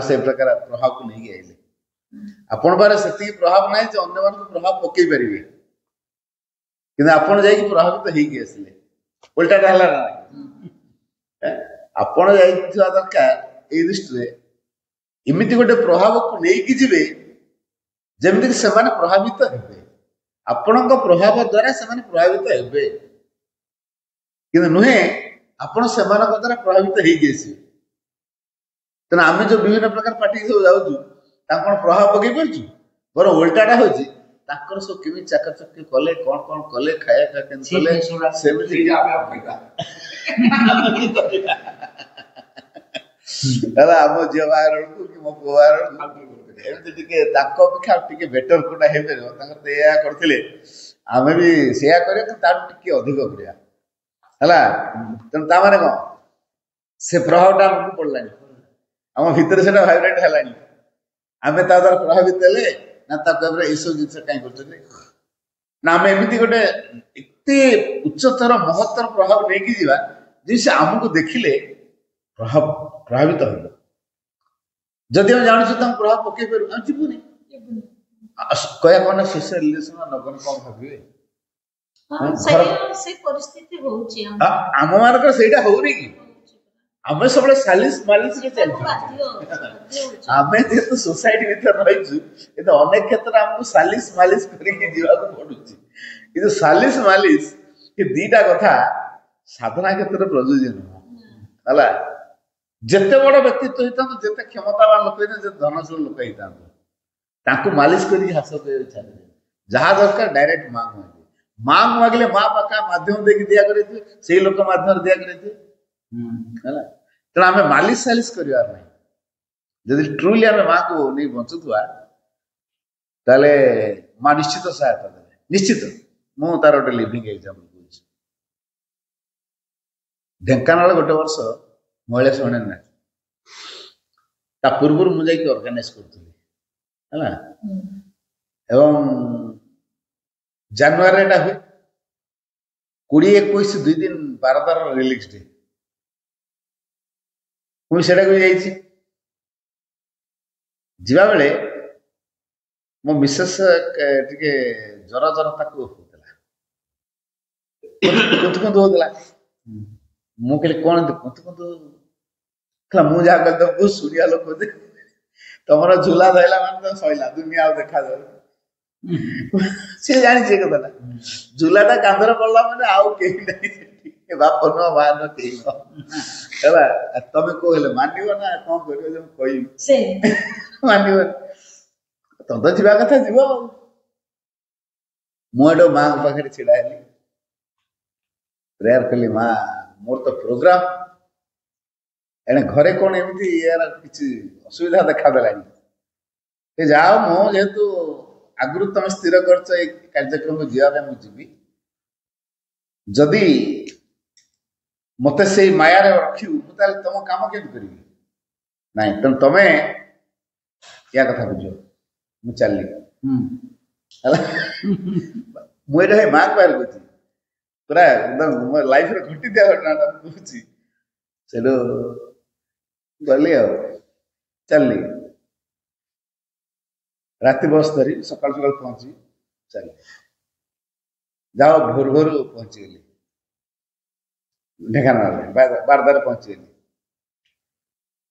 E: से प्रकार प्रभाव को लेकिन आइले आपण बारे से प्रभाव ना अन्य मान प्रभाव पकई पारे कि आपड़ जा प्रभावित होगी आसिले उल्टाटा है आपण जा दरकार ये दृष्टि इमिति गोटे प्रभाव को लेकिन जीवे जमीक से प्रभावित हे आपण प्रभाव द्वारा से प्रभावित हे कि नुहे आपण से द्वारा प्रभावित होगी तेना आम जो विभिन्न प्रकार पार्टी सब जाऊँ प्रभाव पकई पार्छु बर उल्टाटा हो सब केमी चाकचक्य कले कौन कले खाया आम झी बाहर को कि मो पु बाहर अपेक्षा बेटर कोटा हो पार करते आम भी से अधिक करा तेणु ताने कौन से प्रभावटा आमको पड़ला आम भितर से भाइब्रेट है आम द्वारा प्रभावित हेले ना सब जिन कहीं कर आम एमती गोटे एत उच्चतर महत्तर प्रभाव नहीं कि जिनसे आमको देखिले प्रभावित हो जदि हम जानू प्रभाव पकई पार हम जीवनी कह कौन सोशल रिलेशन नगन कौन भावे आम मान से होनी कि आम सब सालिश मालिश चलते आम जेहतु सोसाइटी भर रही अनेक क्षेत्र आमको सालिश मालिश करके पड़ू सालिश मालिश ये दीटा कथा साधना क्षेत्र प्रयोज्य नुह है जिते बड़ व्यक्तित्व होता जिते क्षमतावान लोक होता धनशील लोक होता मालिश कर हास कर जहाँ दरकार डायरेक्ट मांग मांगले माँ पाखा माध्यम देखिए दिया करे से लोक माध्यम दिया करे तेना आम मालिश सालिश करार ना जदि ट्रुली आम माँ को नहीं बचुवा ताले माँ निश्चित सहायता दे निश्चित मु तार गोटे लिविंग एग्जांपल कहूँ ढेंकानाल गोटे वर्ष महिला सम्मेलन पूर्व मुझे ऑर्गेनाइज करी जानुरी हुए 20-21 2 दिन 12 तार रिलीज डे मुझे से जीवा बेले मो मिसेस टे जर जर होता होता मु कहली कौन मुझे बहुत सुनिया लोक तुम झूला धरला मान सैला दुनिया देखा जाए सी जानी कथा झूलाटा कांधर पड़ा मैंने आउ कहीं बाप नुह माँ नुह कहीं है तुम कहले मानव ना कौन कर कह मान तुम तो जीवा कथा जीव मुझे माँ पाखे छिड़ा प्रेयर कली माँ मोर तो प्रोग्राम एने घरे कौन एमती यार किसी असुविधा देखा देलानी जाओ मो जेहेतु आगु तुम स्थिर कर कार्यक्रम जावाई मुझे जदि मत से मायार रखू तुम कम केम करी ना तेना तुम्हें या कथा बुझ मु चलि मुझे माँ को बाहर कही पूरा एकदम मो लाइफ रे घटी दिया घटना कहूँ से गली चलि राति बस धरी सकाल सकाल पहुंची चल जाओ भोर भोर पहुंची गली ढेंकानाल बारदार पहुंची गली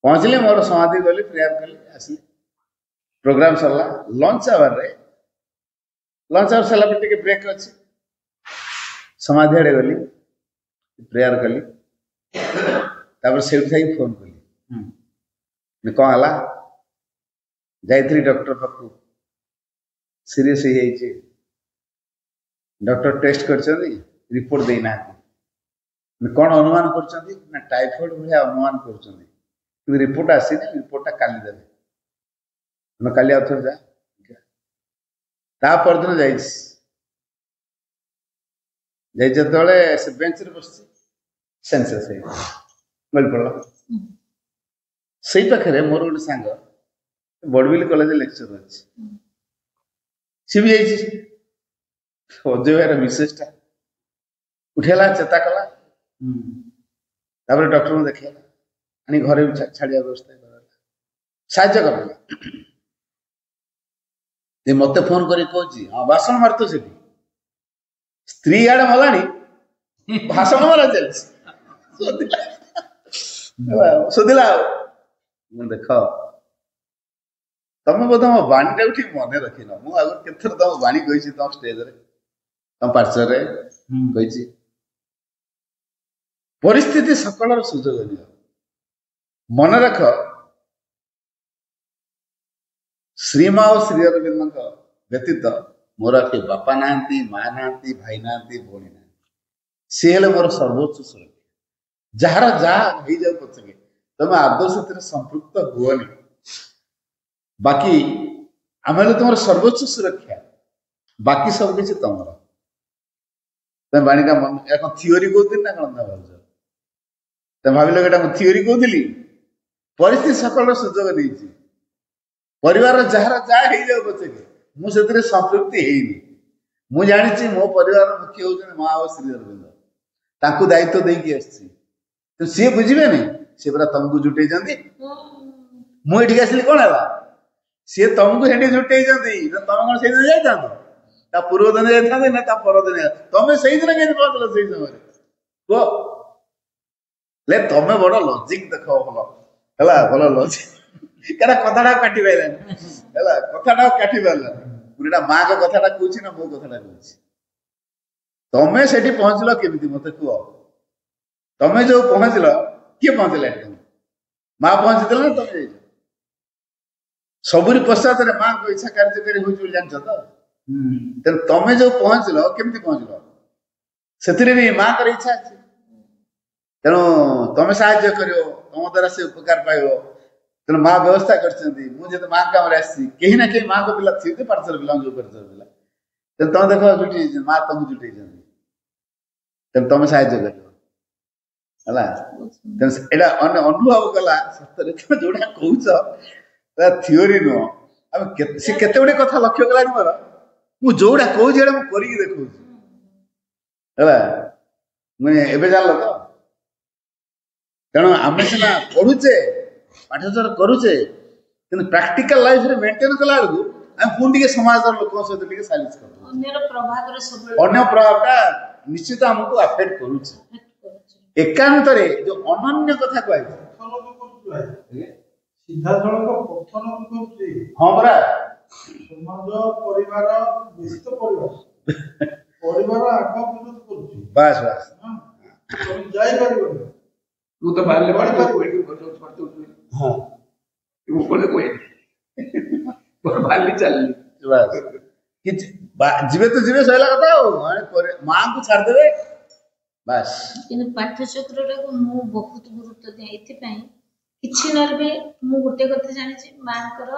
E: पहुंचली मोर समाधि गली प्रेयर कली आसली प्रोग्राम सरला लंच आवर सरला टे ब्रेक अच्छी समाधि आड़े गली प्रेयर कली से फोन कली कौन है जाइए डॉक्टर पाखु सीरीयस हो डॉक्टर टेस्ट कर रिपोर्ट देना कौन अनुमान कर टाइफॉइड भाया अनुमान कर रिपोर्ट आसीनी रिपोर्टा काली देवे काली आउथर जा परदिन जाते से बेंच रे बस सेंसेस गल पड़ा ସେଇ ପାଖରେ ମୋର ଗୋଟେ ସାଙ୍ଗ ବଡ଼ବିଲ କଲେଜ ଲେକ୍ଚର ଅଛି, ସିଏ ବି ଯାଇଛି। ଅଜୟ ଭାଇର ମିସେସଟା ଉଠେଇଲା, ଚେତା କଲା, ତାପରେ ଡକ୍ଟରଙ୍କୁ ଦେଖେଇଲା, ଆଣି ଘରେ ବି ଛାଡ଼ିବା ବ୍ୟବସ୍ଥା କରାଗଲା, ସାହାଯ୍ୟ କରାଗଲା। ମତେ ଫୋନ କରି କହୁଛି, ହଁ ଭାଷଣ ମାରୁଛ ସେଠି, ସ୍ତ୍ରୀ ଆଡେ ମଲାଣି, ଭାଷଣ ମାରା ଚାଲିଛି। ଶୋଧିଲା ଆଉ, ମୁଁ ଦେଖ ତମେ ବୋଧେ ମୋ ବାଣୀଟାକୁ ଠିକ ମନେ ରଖିନ। ମୁଁ ଆଗରୁ କେତେଥର ତମ ବାଣୀ କହିଛି, ତମ ଷ୍ଟେଜରେ, ତମ ପାର୍ଶ୍ୱରେ କହିଛି। ପରିସ୍ଥିତି ସକଳର ସୁଯୋଗ ନିଅ। ମନେ ରଖ, ଶ୍ରୀମା ଓ ଶ୍ରୀ ଅରବିନ୍ଦଙ୍କ ବ୍ୟତୀତ ମୋର କେହି ବାପା ନାହାନ୍ତି, ମା ନାହାନ୍ତି, ଭାଇ ନାହାନ୍ତି, ଭଉଣୀ ନାହାନ୍ତି। ସିଏ ହେଲେ ମୋର ସର୍ବୋଚ୍ଚ ସୁରକ୍ଷା। ଯାହାର ଯାହା ହେଇଯାଉ ପଛକେ ତମେ ଆଦୌ ସେଥିରେ ସମ୍ପୃକ୍ତ ହୁଅନି। ବାକି ଆମେ ହେଲେ ତୁମର ସର୍ବୋଚ୍ଚ ସୁରକ୍ଷା, ବାକି ସବୁ କିଛି ତମର। ତମେ ବାଣୀଟା ମନେ, କଣ ଥିଓରି କହୁଥିଲି ନା କଣ ତମେ ଭାବୁଛ? ତମେ ଭାବିଲ ଏଇଟା ମୁଁ ଥିଓରି କହୁଥିଲି? ପରିସ୍ଥିତି ସକଳର ସୁଯୋଗ ନେଇଛି। ପରିବାରର ଯାହାର ଯାହା ହେଇଯାଉ ପଛକେ ମୁଁ ସେଥିରେ ସମ୍ପୃକ୍ତି ହେଇନି। ମୁଁ ଜାଣିଛି ମୋ ପରିବାରର ମୁଖ୍ୟ ହଉଛନ୍ତି ମା ଓ ଶ୍ରୀ ଅରବିନ୍ଦ, ତାଙ୍କୁ ଦାୟିତ୍ୱ ଦେଇକି ଆସିଛି। କିନ୍ତୁ ସିଏ ବୁଝିବେନି, ସିଏ ପୁରା ତମକୁ ଜୁଟେଇଛନ୍ତି। ମୁଁ ଏଠିକି ଆସିଲି କଣ ହେଲା? ସିଏ ତମକୁ ସେଠି ଜୁଟେଇଛନ୍ତି। ତମେ କଣ ସେଇଦିନ ଯାଇଥାନ୍ତ? ତା ପୂର୍ବ ଦିନ ଯାଇଥାନ୍ତ ନା ତା ପରଦିନ? ତମେ ସେଇଦିନ କେମିତି ପହଞ୍ଚିଲ ସେଇ ସମୟରେ କୁହ? ତମେ ବଡ ଲଜିକ ଦେଖ, ଭଲ ହେଲା, ଭଲ ଲଜିକ। କାରଣ କଥାଟା କାଟି ପାରିଲାନି, ହେଲା, କଥାଟା କାଟି ପାରିଲାନି। ଏଟା ମାଙ୍କ କଥାଟା କହୁଛି ନା ମୋ କଥାଟା କହୁଛି? ତମେ ସେଠି ପହଞ୍ଚିଲ କେମିତି ମତେ କୁହ? ତମେ ଯୋଉ ପହଞ୍ଚିଲ, କିଏ ପହଞ୍ଚିଲା ଏଠି? ମା ପହଞ୍ଚିଥିଲା ନା ତମେ ଯାଇଛ? ସବୁରି ପଶ୍ଚାତରେ ମାଙ୍କ ଇଚ୍ଛା କାର୍ଯ୍ୟକାରୀ ହଉଛି ବୋଲି ଜାଣିଛ ତ? ତେଣୁ ତମେ ଯୋଉ ପହଞ୍ଚିଲ, କେମିତି ପହଞ୍ଚିଲ? ସେଥିରେ ବି ମାଙ୍କର ଇଚ୍ଛା ଅଛି। ତେଣୁ ତମେ ସାହାଯ୍ୟ କରିବ, ତମ ଦ୍ୱାରା ସେ ଉପକାର ପାଇବ। ତେଣୁ ମା ବ୍ୟବସ୍ଥା କରିଛନ୍ତି। ମୁଁ ଯେହେତୁ ମାଙ୍କ କାମରେ ଆସିଛି, କେହି ନା କେହି ମାଙ୍କ ପିଲା ଥିବେ, ପାଠଶାଳ ପିଲା, ଯୋଉ ପାଠଶାଳ ପିଲା। ତେଣୁ ତମେ ଦେଖ ଜୁଟେଇଛନ୍ତି, ମା ତମକୁ ଜୁଟେଇଛନ୍ତି। ତେଣୁ ତମେ ସାହାଯ୍ୟ କରିବ, ହେଲା। ତେଣୁ ଏଇଟା ଅନୁଭବ କଲା, ସତରେ ତମେ ଯୋଉଟା କହୁଛ ଥିଓରି ନୁହଁ। ଆମେ ସେ କେତେ ଗୁଡେ କଥା ଲକ୍ଷ୍ୟ କଲାଣି ମୋର। ମୁଁ ଯୋଉଟା କହୁଛି ଏଇଟା ମୁଁ କରିକି ଦେଖଉଛି, ହେଲା। ମୁଁ ଏବେ ଜାଣିଲ ତ? ତେଣୁ ଆମେ ସିନା ପଢୁଛେ, ପାଠଚର କରୁଛେ, କିନ୍ତୁ ପ୍ରାକ୍ଟିକାଲ ଲାଇଫରେ ମେଣ୍ଟେନ କଲା ବେଳକୁ ଆମେ ପୁଣି ଟିକେ ସମାଜର ଲୋକଙ୍କ ସହିତ ଟିକେ ସାଲିସ କରୁଛୁ। ଅନ୍ୟ ପ୍ରଭାବଟା ନିଶ୍ଚିତ ଆମକୁ ଆଫେକ୍ଟ କରୁଛି। ଏକାନ୍ତରେ ଯୋଉ ଅନନ୍ୟ କଥା କୁହାଯାଇଛି,
D: ସିଧାସଳଖ ପଥନ କରୁଛି।
E: ହଁ ପରା,
D: ସମାଜ, ପରିବାର, ବେଶୀ ତ ପରିବାର ଆଗ ବିରୋଧ କରୁଛି।
E: ବାସ୍ ବାସ୍,
D: ତମେ ଯାଇପାରିବନି।
C: ମୁଁ ତ ବାହାରିଲେ
E: ହଁ
C: ବାହାରିଲେ ଚାଲିଲି।
E: କିଛି ଯିବେ ତ ଯିବେ, ସରିଲା କଥା ଆଉ। ମାଙ୍କୁ ଛାଡ଼ିଦେବେ, ବାସ୍।
A: କିନ୍ତୁ ପାଠଚକ୍ରଟାକୁ ମୁଁ ବହୁତ ଗୁରୁତ୍ୱ ଦିଏ। ଏଥିପାଇଁ କିଛି ନହେଲେ ବି ମୁଁ ଗୋଟେ କଥା ଜାଣିଛି, ମାଙ୍କର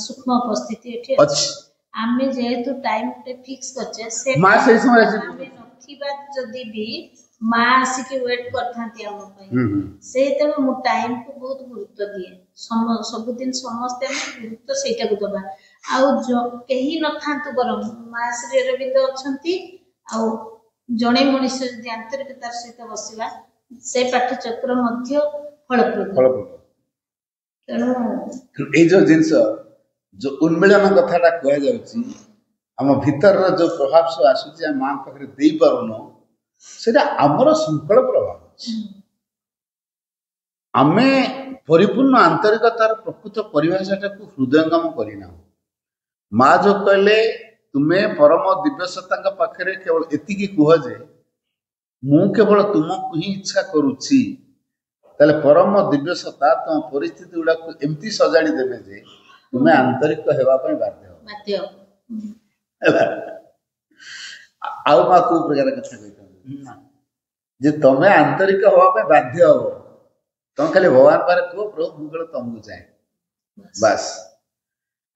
A: ସୂକ୍ଷ୍ମ ଉପସ୍ଥିତି ଏଠି ଅଛି। ଆମେ ଯେହେତୁ ଟାଇମଟେ ଫିକ୍ସ କରିଛେ, ସେ ଆମେ ନଥିବା ଯଦି ବି ମା ଆସିକି ୱେଟ୍ କରିଥାନ୍ତି ଆମ ପାଇଁ। ସେଇ ତେଣୁ ମୁଁ ଟାଇମକୁ ବହୁତ ଗୁରୁତ୍ୱ ଦିଏ। ସବୁଦିନ ସମସ୍ତେ ଆମେ ଗୁରୁତ୍ୱ ସେଇଟାକୁ ଦେବା। ଆଉ କେହି ନଥାନ୍ତୁ ବରଂ ମା ଶ୍ରୀ ଅରବିନ୍ଦ ଅଛନ୍ତି। ଆଉ ଜଣେ ମଣିଷ ଯଦି ଆନ୍ତରିକତାର ସହିତ ବସିଲା, ସେ ପାଠଚକ୍ର ମଧ୍ୟ ଫଳପ୍ରଦ। ତେଣୁ
E: ଏଇ ଯୋଉ ଜିନିଷ, ଯୋଉ ଉନ୍ମିଳନ କଥାଟା କୁହାଯାଉଛି, ଆମ ଭିତରର ଯୋଉ ପ୍ରଭାବ ସବୁ ଆସୁଛି, ଆମେ ମାଙ୍କ ପାଖରେ ଦେଇପାରୁନୁ, ସେଟା ଆମର ଶୃଙ୍ଖଳ ପ୍ରଭାବ ଅଛି। ଆମେ ପରିପୂର୍ଣ୍ଣ ଆନ୍ତରିକତାର ପ୍ରକୃତ ପରିଭାଷାଟାକୁ ହୃଦୟଙ୍ଗମ କରିନାହୁଁ। ମା ଯୋଉ କହିଲେ, ତୁମେ ପରମ ଦିବ୍ୟସତ୍ତାଙ୍କ ପାଖରେ କେବଳ ଏତିକି କୁହ ଯେ ମୁଁ କେବଳ ତୁମକୁ ହିଁ ଇଚ୍ଛା କରୁଛି, ତାହେଲେ ପରମ ଦିବ୍ୟସତ୍ତା ତମ ପରିସ୍ଥିତି ଗୁଡାକୁ ଏମିତି ସଜାଡି ଦେବେ ଯେ ତୁମେ ଆନ୍ତରିକ ହେବା ପାଇଁ ବାଧ୍ୟ ହବ। ଆଉ ମା କୋଉ ପ୍ରକାର କଥା କହିଥାନ୍ତି ଯେ ତମେ ଆନ୍ତରିକ ହବା ପାଇଁ ବାଧ୍ୟ ହବ। ତମେ ଖାଲି ଭଗବାନ ପାଖରେ କୁହ, ପ୍ରଭୁ ମୁଁ କେବଳ ତମକୁ ଚାହେଁ, ବାସ୍।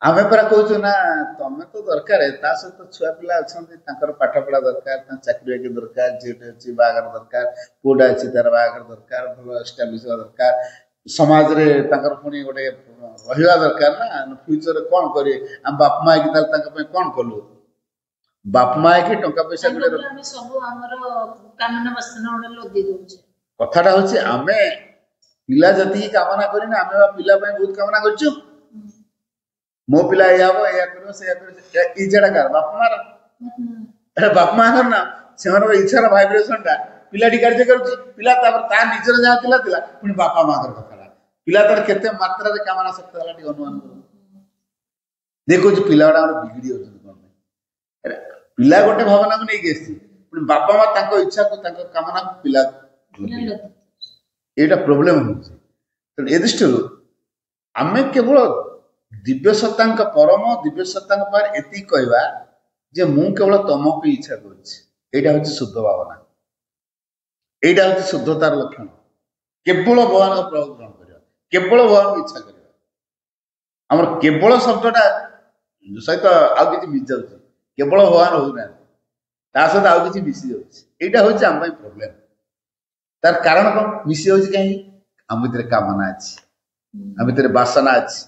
E: ଆମେ ପରା କହୁଛୁ ନା ତମେ ତ ଦରକାର, ତା ସହିତ ଛୁଆ ପିଲା ଅଛନ୍ତି, ତାଙ୍କର ପାଠ ପଢା ଦରକାର, ତାଙ୍କ ଚାକିରି ବାକିରି ଦରକାର, ଝିଅଟେ ଅଛି ବାହାଘର ଦରକାର, ପୁଅଟା ଅଛି ତାର ବାହାଘର ଦରକାର, ଭଲ ଏଷ୍ଟାବ୍ଲିଶ ହେବା ଦରକାର, समाज रे ताकर पुणी गोटे रहिबा दरकार ना फ्यूचर कौन करे हम बाप माँ की ताल ताका पे कौन कलु बाप माँ की टंका पैसा गोटे
A: ଆମେ ସବୁ ଆମର କାମନା ବାସନା ଗୋଟେ ଲଦି ଦଉଛେ।
E: कथाटा हूँ आमे पिला जति कामना करें आमे बा पिला ପାଇଁ बहुत कामना करछु मो पिला या हबो या करो से या करो इजाडा कर बाप मार अरे बाप माँ कर ना सेमर इच्छार वाइब्रेशन टा पिलाटी कार्य करूची पिला तापर ता निजर जा तिला पुनी बापा माँ कर कथाला पिला तार केते मात्रा रे कामना शक्ति वाला टी अनुमान करो देखो जो पिलाडा हमर बिगड़ी होछ कोन अरे पिला गोटे भावना को नहीं गेसी पुनी बापा माँ ताको इच्छा को ताको कामना को पिला एटा प्रॉब्लम होଉଛି तो ए दृष्टिରୁ ଆମେ କେବଳ दिव्य सत्तांक परम दिव्य सत्तांक पर एति कहवा जे मु केवल तमको इच्छा करूछि एटा होछि शुद्ध भावना एटा होछि शुद्धतार लक्षण केवल भगवान को प्रभु ग्रहण करिया केवल भगवान को इच्छा करिया हमर केवल शब्दटा सहित आउ किछि मिस जाଉଛି केवल भगवान हो ना ता सहित आउ किछि मिस जाଉଛି एटा होछि हम ପାଇଁ प्रॉब्लम तार कारण कौन मिसी होछि कहीं हम भितर कामना अछि हम भितर वासना अछि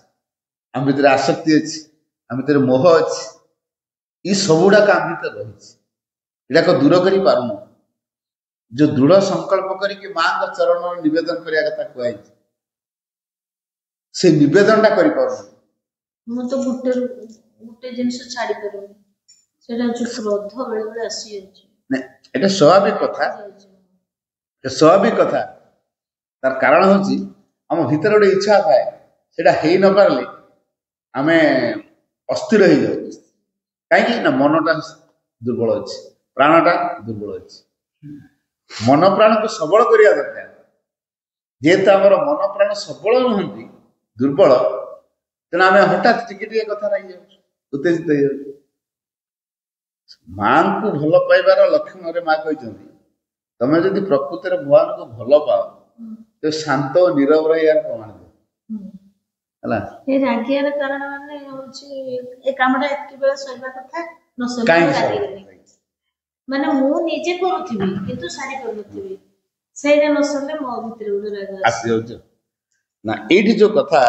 E: हम भितर आसक्ति अछि हम भितर मोह अछि ई सबुडा काम भितर रहिछि एटा को दूर करि पारुनो जो दृढ़ संकल्प करी कि मां का चरण में निवेदन करिया कथा कहै से निवेदनटा करि पारुनो
A: मु तो गुटे जिनिस छाड़ी पारुनी सेटा जो क्रोध बेले बेले आसी अछि
E: ने एटा स्वाभाविक कथा तार कारण होची हम भीतर गोटे इच्छा थाए सेटा हेई न पारले आमे अस्थिर हो जाऊ कहीं ना मनटा दुर्बल अच्छे प्राणटा दुर्बल अच्छे मन प्राण को सबल करिया दरकार जेहेतु आमर मन प्राण सबल नुहंती दुर्बल तेना आमे हठात टिके कथा रही जाऊ उत्तेजित हो जाऊ मां को भल पाइबार लक्षण रे मां कहते तमें जदि प्रकृति भगवान को भल पाओ तो शांत और नीरव रहियार प्रमाण हला
A: ए रागियार कारण माने होची ए कामटा एकी बेला सइबा कथा न
E: काई
A: सइबा माने मु निजे करूथिबी किंतु सारी करूथिबी सेरा न सले मो भितर उडे राग
E: आसी जाउछ ना एठी जो कथा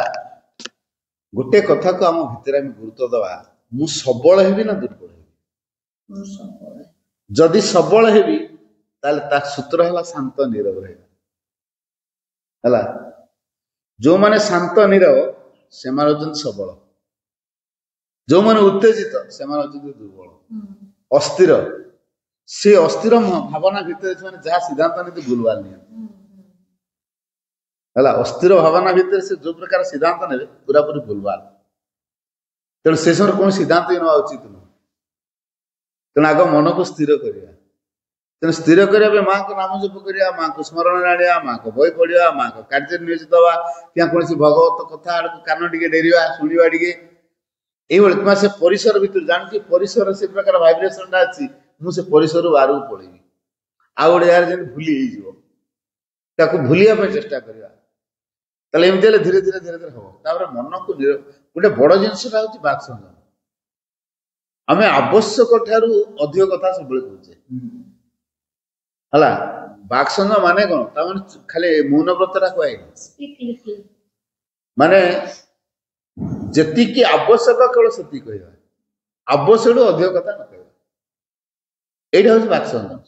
E: गोटे कथा को हम भितर हम गुरुत्व दवा मु सबल हेबी ना दुर्बल हेबी
A: मु सबल
E: जदि सबल हेबी ताले ता सूत्र हला शांत नीरव रहबा हला जो माने शांत नीरव से माने होचन सबल जो माने उत्तेजित से माने होचन दुर्बल अस्थिर से अस्थिर भावना भीतर माने जहा सिद्धांत नीति भूलवाल नहीं हला अस्थिर भावना भीतर से जो प्रकार सिद्धांत ने पूरा पूरी भूलवाल तेणु से समय कौन सिद्धांत ही नवा उचित नुह तेणु आग मन को स्थिर करिया तेणु स्थिर करिया माँ को नाम जप करिया माँ को स्मरण आनिया माँ को बही पढ़िया माँ को कार्य नियोजित दवा क्या कौन भगवत कथा कान टिके डेरिया शुणा टिके ये से परिसर भीतर जानती परिसर से प्रकार भाइब्रेशन टा अच्छी मुझे परिसर बाहर पड़ेगी आउ गोटे यार जमी भूली ताको भूलिया चेष्टा करिया ताले एमती हेले धीरे धीरे धीरे धीरे हम तापर मन को गोटे बड़ जिनसटा हूँ बाक संयम आम आवश्यक ठारू अधिक कथा सब कहे हला बाक संयम माने कौन ताने खाली मौन व्रतटा कहे माने जेतिकी आवश्यक केवल सेति कहवा आवश्यक अधिक कथा न कहवा एटा हूँ बाक संयम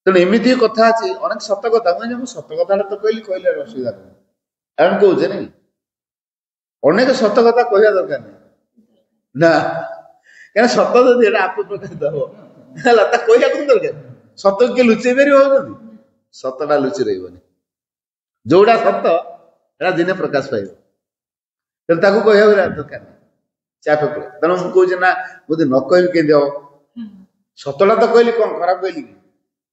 E: तेणु एमती कथा अच्छी अनेक सत कथा मुझे सत कथा तो कहले असुविधा कौन कहे नहीं अनेक सत कथा कहवा दरकार नहीं ना क्या सत जब आप प्रकाशित हम है कहवा कौन दरकार सत किए लुचेई पार सतटा लुचि रही जोड़ा सत एटा दिने प्रकाश पाइब तेणु ताकू कहवा दरकार नहीं चाप तेणु मुझे कहे ना मुझे न कह के सतटा तो कहली कौन खराब कहली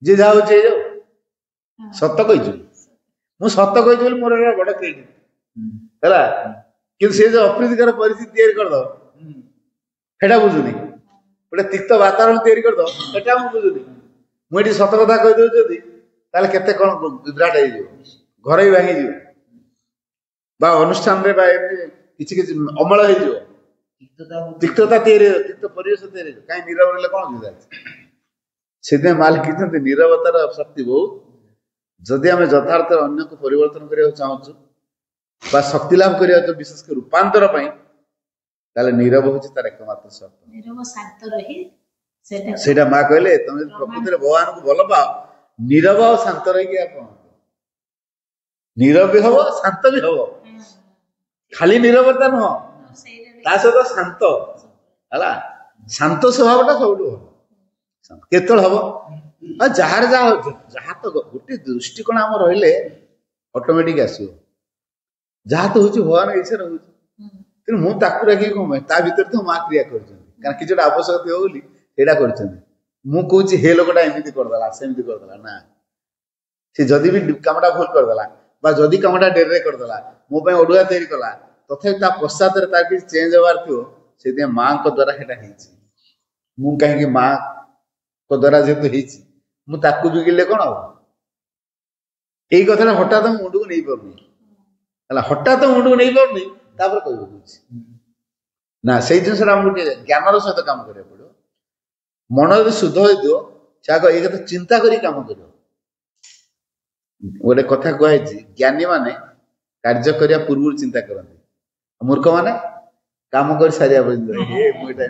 E: जी जाऊ जाऊ सत कही मु सत कही मोर बड़ क्रेडिट है कि जो अप्रीतिकर परिस्थिति तैयारी करद सेटा बुझुनी गोटे तिक्त वातावरण तैयारी करद सेटा मुझे बुझुनी मुझे सत कथा कहीदे केते कौन विभ्राट हो घर भी भांगी बा अनुष्ठान किसी अमल हो तिक्तता तैयारी तिक्त परिवेश तैयारी कहीं नीरव रही कौन सुविधा से मालिक नीरवतार शक्ति बहुत जदि आम यथार्थ अन्य को परिवर्तन करने चाहूँ बा शक्ति लाभ करने विशेष रूपांतर नीरव हूँ तार एकमात्र शर्त
A: नीरव शांत रही सेटा
E: सेटा माँ कहले तुम प्रकृति में भगवान को भल पाओ नीरव और शांत रही आप नीरव भी हम शांत भी हम खाली नीरवता नुह ता सहित शांत है शांत स्वभाव सब केतल हम जार जहाँ तो गोटे दृष्टिकोण आम रही ऑटोमेटिक आसो जहाँ तो हूँ भगवान इच्छा हूँ कि मुझे रखी कौन ता भर तो माँ क्रिया कर कि आवश्यक थी बोली मुझे हे लोकटा एमती करदेला सेमती करदेला ना सी जदि भी कामटा भूल करदेला बा जदि कामटा डेरी करदेला मो अड़ुआ तैयारी कला तथापि पश्चात कि चेंज हबार थो से माँ द्वारा मु कहीं माँ द्वारा जेहेतु मुझे बिगिड़े कौन हम यही कथा हठात मुंड को नहीं पार्नी हठात मुंड को नहीं पार्नी कह ना से जिन गोटे ज्ञान सहित कम करा पड़ो मन यदि शुद्ध हो ये चिंता करी काम कर गोटे कथा कहुई ज्ञानी माने कार्य करने पूर्व चिंता करते मूर्ख माने काम कर सारिया मुझे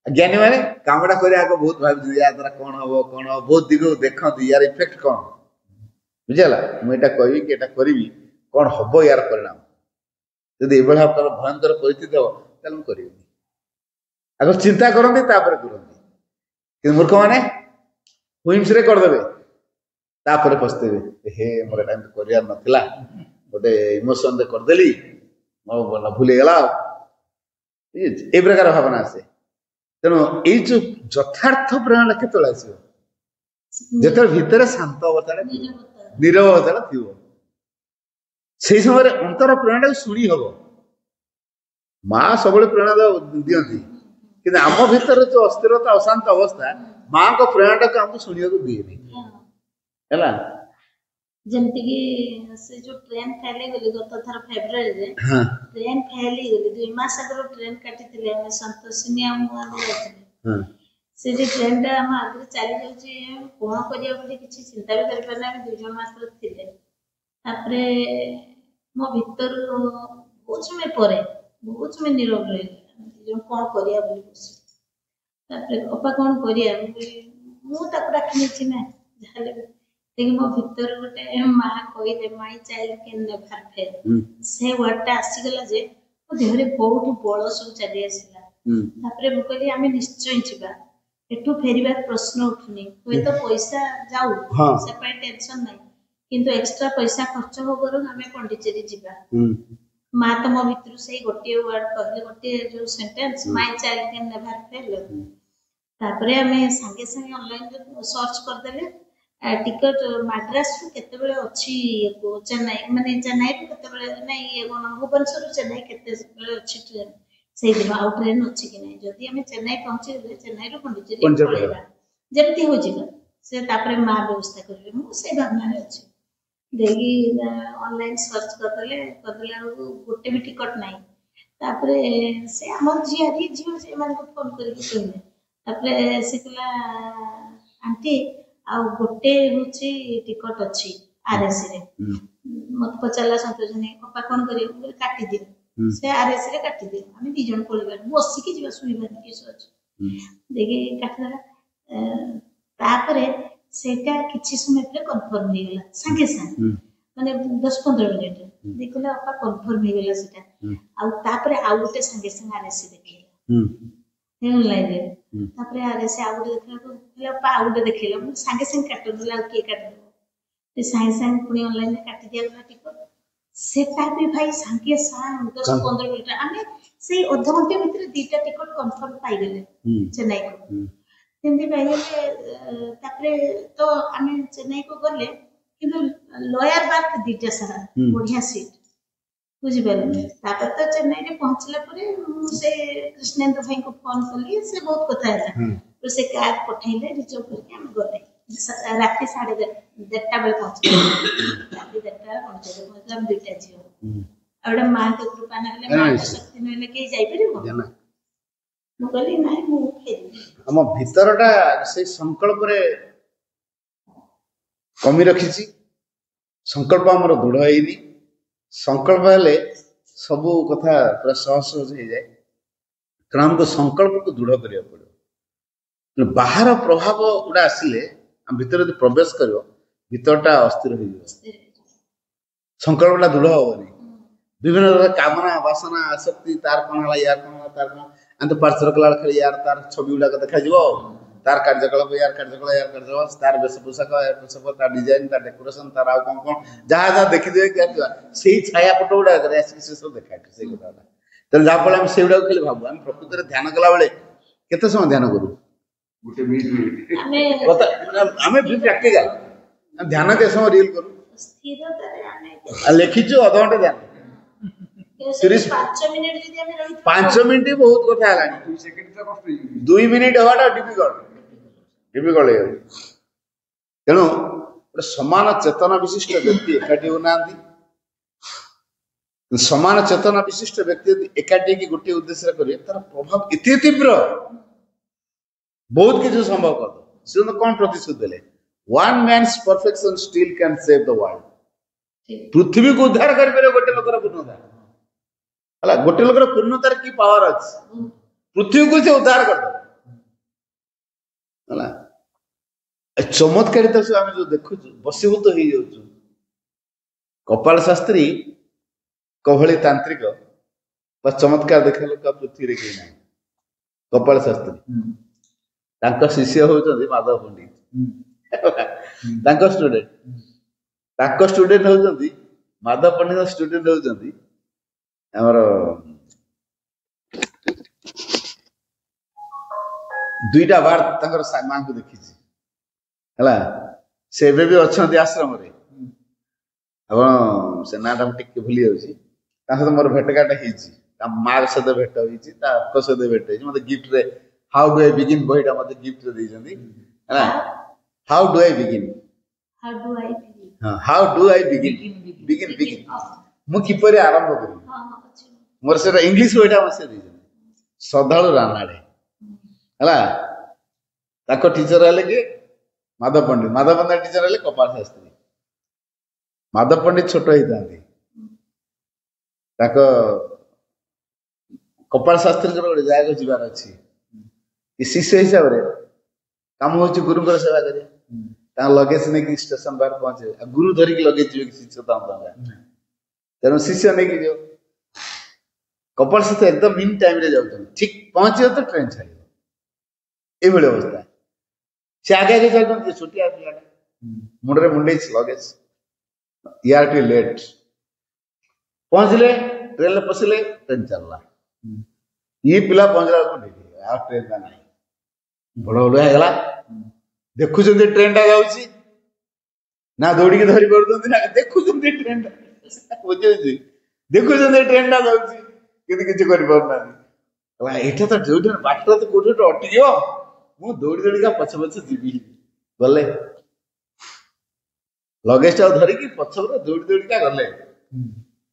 E: ज्ञानी माने कामटा कर बहुत भावी या द्वारा कौन हम बहुत दिग देखते यार इफेक्ट कौन बुझेगा मुझे कहि कि करी कौन हम यार परिणाम जब ये भयंकर परिस्थिति हम तो करी अगर चिंता करते करते मूर्ख मैंने हुइम्स रे करदे पछते हे मोर टाइम कर नाला गोटे इमोशन रे करदेली मो भूल गला ये प्रकार भावना आसे तेणु ये जो यथार्थ प्रेरणा केतल आस जो भितर शांत अवस्था नीरव अवस्था थी से समय अंतर प्रेरणा शुणी हम माँ सब प्रेरणा दिखती कि आम भीतर जो अस्थिरता अशांत अवस्था माँ को प्रेरणा को हमको शुणा दिए है
A: जमती कि से जो ट्रेन फेल गली गत थर फेब्रुआरी रे ट्रेन फेल गली 2 मास अगर ट्रेन काटी थिले हम संतोषिनी हम से जे ट्रेन दा हम आगे चली जाउ जे कोन करिया बोली किछि चिंता भी कर परना हम 2 जन मात्र थिले तापरे मो भीतर बहुत समय नीरव रहे जो कौन करिया बोली तापरे अपा कौन करिया मु ताको डाकि छी ना जाले लेकिन मो भीतर गोटे माँ कहीदे my child can never fail से वर्डटा आसीगला जे मो देहरे बहुत बल सब चली आसला तापरे मु कहली आमे निश्चय जीवा एठू फेरिबार प्रश्न उठुनी कोई तो पैसा जाऊ से पाई टेंशन नाही किंतु एक्स्ट्रा पैसा खर्च हो बरं आमे पंडिचेरी जीवा माँ तो मो भीतर से गोटे वर्ड कहले गोटे जो sentence my child can never fail तापरे आमे संगे संगे ऑनलाइन सर्च कर देले टिकट मद्रास रु केते बेले अछि को चेन्नई माने चेन्नई रु केते बेले नहीं ये कोन भुवनेश्वर रु चेन्नई केते बेले अछि ट्रेन से दिन आउ ट्रेन अछि कि नहीं जदी हमें चेन्नई पहुंचे गले चेन्नई रु पंडिचेरी पळेबा जेमती हो जिबा से तापरे मां व्यवस्था करबे मु से भावना रे अछि देगी ऑनलाइन सर्च करले गोटे भी टिकट नहीं तापरे से हमर जियारी जियो से मान को फोन करके कहले तापरे से कला आंटी आ गोटे होची टिकट अछि आरएस रे मत पचाला संतोषनी पप्पा कोन करी काटी दे से आरएस रे काटी दे हम दी जन पळिबा बसी के जीवा सुइबा के सोच देखि काटला तापरे सेटा किछि समय पे कंफर्म हो गेला संगे संग माने 10-15 मिनिट देखला अपा कंफर्म हो गेला सेटा आ तापरे आ गोटे संगे संग आरएस देखिला ऑनलाइन रे तापरे आरएस आ गोटे देखला तो पा आ गोटे देखिला संगे संग काट देला के काट दे संगे संग पुनी ऑनलाइन में काटी दिया गला टिकट सेटा भी भाई संगे संग 10-15 मिनिट आमे से आधा घंटे भीतर दीटा टिकट कंफर्म पाई गेले चेन्नई को तेंदी पाई गेले तापरे तो आमे चेन्नई को गले किंतु लॉयर बात दीटा सारा बढ़िया सीट बुझी पारे तापर तो चेन्नई रे पहुंचला परे से कृष्णेंद्र भाई को फोन करली से बहुत कथा है तो से कार पठाइले रिजर्व करके हम गले रात 1:30 बेले पहुंचे रात 1:30 पहुंचे मतलब दुटा जियो आउडा मां के कृपा न हले मां शक्ति नले के जाई परिबो मु कहली नाही मु फेरी
E: हम भीतरटा से संकल्प रे कमी रखी संकल्प आमर दृढ़ है संकल्प हेले सब कथा पूरा सहज सहज हो जाए कारण हमको संकल्प को दृढ़ करिया पड़ो बाहर प्रभाव गुड़ा आसिले भीतर यदि प्रवेश कर भीतरटा अस्थिर हो संकल्पटा दृढ़ हेनी विभिन्न प्रकार कामना वासना आसक्ति तार कौन है यार कौन है तार कौन आम तो पार्सल कला खाली यार तार छवि गुड़ाक देखा तार कार्यकलाप यार कार्यकलाप तार वेश पोशाक यार पोशाक तार डिजाइन तार डेकोरेशन तार आउ कौन कौन जहाँ जहाँ देखिदे से छाया फोटो गुड़ा से सब देखा से कथा तेज जहाँफल आम से गुड़ा खाली भावु आम प्रकृत में ध्यान कला बेले केते समय ध्यान करूँ आम प्रैक्टिकल ध्यान के समय रियल करूँ लिखीचु अध घंटे ध्यान 5 मिनिट बहुत कथा है 2 मिनिट हवाटा डिफिकल्ट तेणु गोटे समान चेतना विशिष्ट व्यक्ति एकाठी होना समान चेतना विशिष्ट व्यक्ति एकाठी की गोटे उद्देश्य करें तार प्रभाव इतने तीव्र बहुत किसी संभव कर सी कौन प्रतिशोध देले one man's perfection still can save the world पृथ्वी को उद्धार कर गोटे लोकर पूर्णता है गोटे लोकर पूर्णतार की पावर अच्छी पृथ्वी को से उद्धार कर चमत्कारिता सब आम जो देखु बसीभूत हो जाऊँ कपाल शास्त्री कभली तांत्रिक चमत्कार देखा लोक पृथ्वी रे कहीं ना कपाल शास्त्री शिष्य होती माधव पंडित स्टूडेंट होती माधव पंडित स्टूडेंट होती आमर दुईटा बार माँ को देखी से भी अच्छा आश्रम से ना टे भूली जाऊँ मोर भेटघाट हो माँ सहित भेट हो सहित भेट हो मत गिफ्ट रे हाउ डू आई बिगिन बहीटा मत गिफ्ट रे how do I begin how do I begin begin begin मु किपरि आरंभ करी मोर से इंग्लिश बहीटा मत श्रद्धालु रानाड़े है ताको टीचर है कि माधव पंडित टीचर है कपाल शास्त्री माधव पंडित छोट होता कपाल शास्त्री गोटे जगह जीवार अच्छी शिष्य हिसाब से कम हो गुरु सेवा कर लगेज नहीं स्टेशन बाहर पहुंचे गुरु धरिकी लगेज जी शिष्य तेणु शिष्य नहीं जो कपाल शास्त्री एकदम इन टाइम रे जाऊँ ठीक पहुंचे तो ट्रेन छाड़ ये अवस्था से आगे आगे चलते छोटिया पिलाटा मुंडे मुंडे लगेज यार टी लेट पहुंचले ट्रेन पशिले ट्रेन चलला ये पिला पहुंचला ट्रेन का नहीं बड़ बड़ा देखुं ट्रेन टा जाऊँगी ना दौड़ी धरी पार्टी ना देखुं ट्रेन बुझे देखुं ट्रेन टा जाऊँगी किसी कर तो जो बाट तो कौटे अटक मु दौड़ी दौड़िका पछ पछ जीवी गले लगेज टा धरिकी पछ दौड़ी दौड़िका गले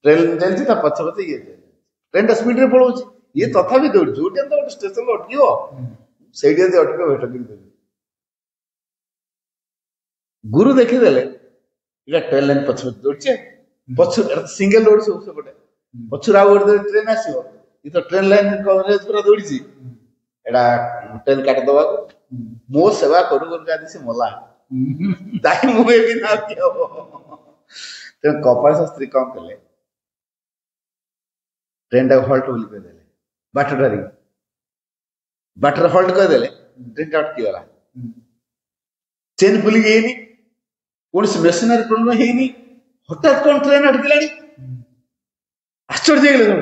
E: ट्रेन चलती पछ पछ ये ट्रेन टा स्पीड रे पलाऊँ ये तथापि दौड़ी जो गोटे स्टेशन अटक से अटक भेट गुरु देखीदे ट्रेन लाइन पछ पछ दौड़े पछ सिंगल रोड सब सेपटे पछुर आउ गोटे ट्रेन आसो ये तो ट्रेन लाइन कवरेज पूरा दौड़ी एटा ट्रेन काट दबा मो सेवा करू कर से मला ताई मुए भी ना कियो तो कपाल शास्त्री कौन कले ट्रेन टा हॉल्ट बोली कर देले बाटर हॉल्ट कर देले ट्रेन टा अटकी गला चेन खुली गई नहीं कौन से मशीनरी प्रॉब्लम है नहीं हठात कौन ट्रेन अटकिलानी आश्चर्य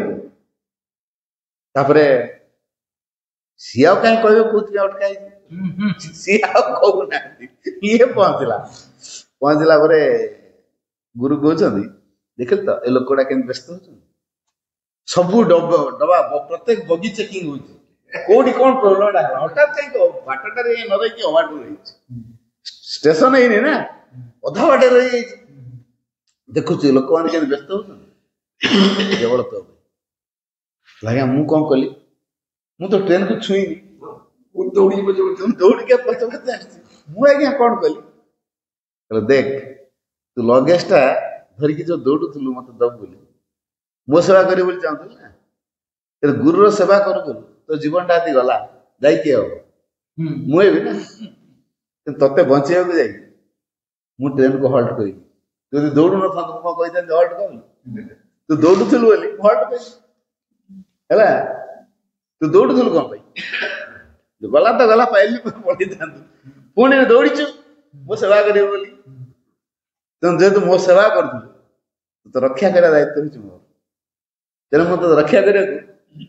E: तापरे सी आ कहीं कह कौन अटका सी कहना ये पहुंचला गुरु कहते देखिल तो ये लोकटा के व्यस्त हो सब डबा प्रत्येक बगी चेकिंग होटी कौन प्रोब्लेम हठात कहीं बाटटारे न रही अवाट रही स्टेशन है ना अधा बाटे रही देखुची लोक मैंने व्यस्त हो केवल तो भाई मु कौन कली मु तो ट्रेन को छुईनी दौड़ी के पछ पछ मुझे कौन कली କହିଲେ ଦେଖ ତୁ ଲଗେଜଟା ଧରିକି ଯୋଉ ଦୌଡୁଥିଲୁ ମତେ ଦବୁ ବୋଲି ମୋ ସେବା କରିବୁ ବୋଲି ଚାହୁଁଥିଲୁ ନା ତେଣୁ ଗୁରୁର ସେବା କରୁ କରୁ ତୋ ଜୀବନଟା ଆଜି ଗଲା ଯାଇକି ହବ ମୁଁ ହେବି ନା କିନ୍ତୁ ତତେ ବଞ୍ଚେଇବାକୁ ଯାଇକି ମୁଁ ଟ୍ରେନକୁ ହଲ୍ଟ କରିବି ଯଦି ଦୌଡୁ ନଥାନ୍ତୁ ମୁଁ କଣ କହିଥାନ୍ତି ହଲ୍ଟ କରିବି ତୁ ଦୌଡୁଥିଲୁ ବୋଲି ହଲ୍ଟ କରିବି ହେଲା ତୁ ଦୌଡୁଥିଲୁ କଣ ପାଇଁ ଗଲା ତ ଗଲା ପାଇଲି ପଳେଇଥାନ୍ତୁ ପୁଣି ଦୌଡ଼ିଛୁ ମୋ ସେବା କରିବୁ ବୋଲି ତେଣୁ ଯେହେତୁ ମୋ ସେବା କରୁଥିଲୁ ତୋ ରକ୍ଷା କରିବା ଦାୟିତ୍ୱ ହେଉଛି ମୋର ତେଣୁ ମୁଁ ତୋ ରକ୍ଷା କରିବାକୁ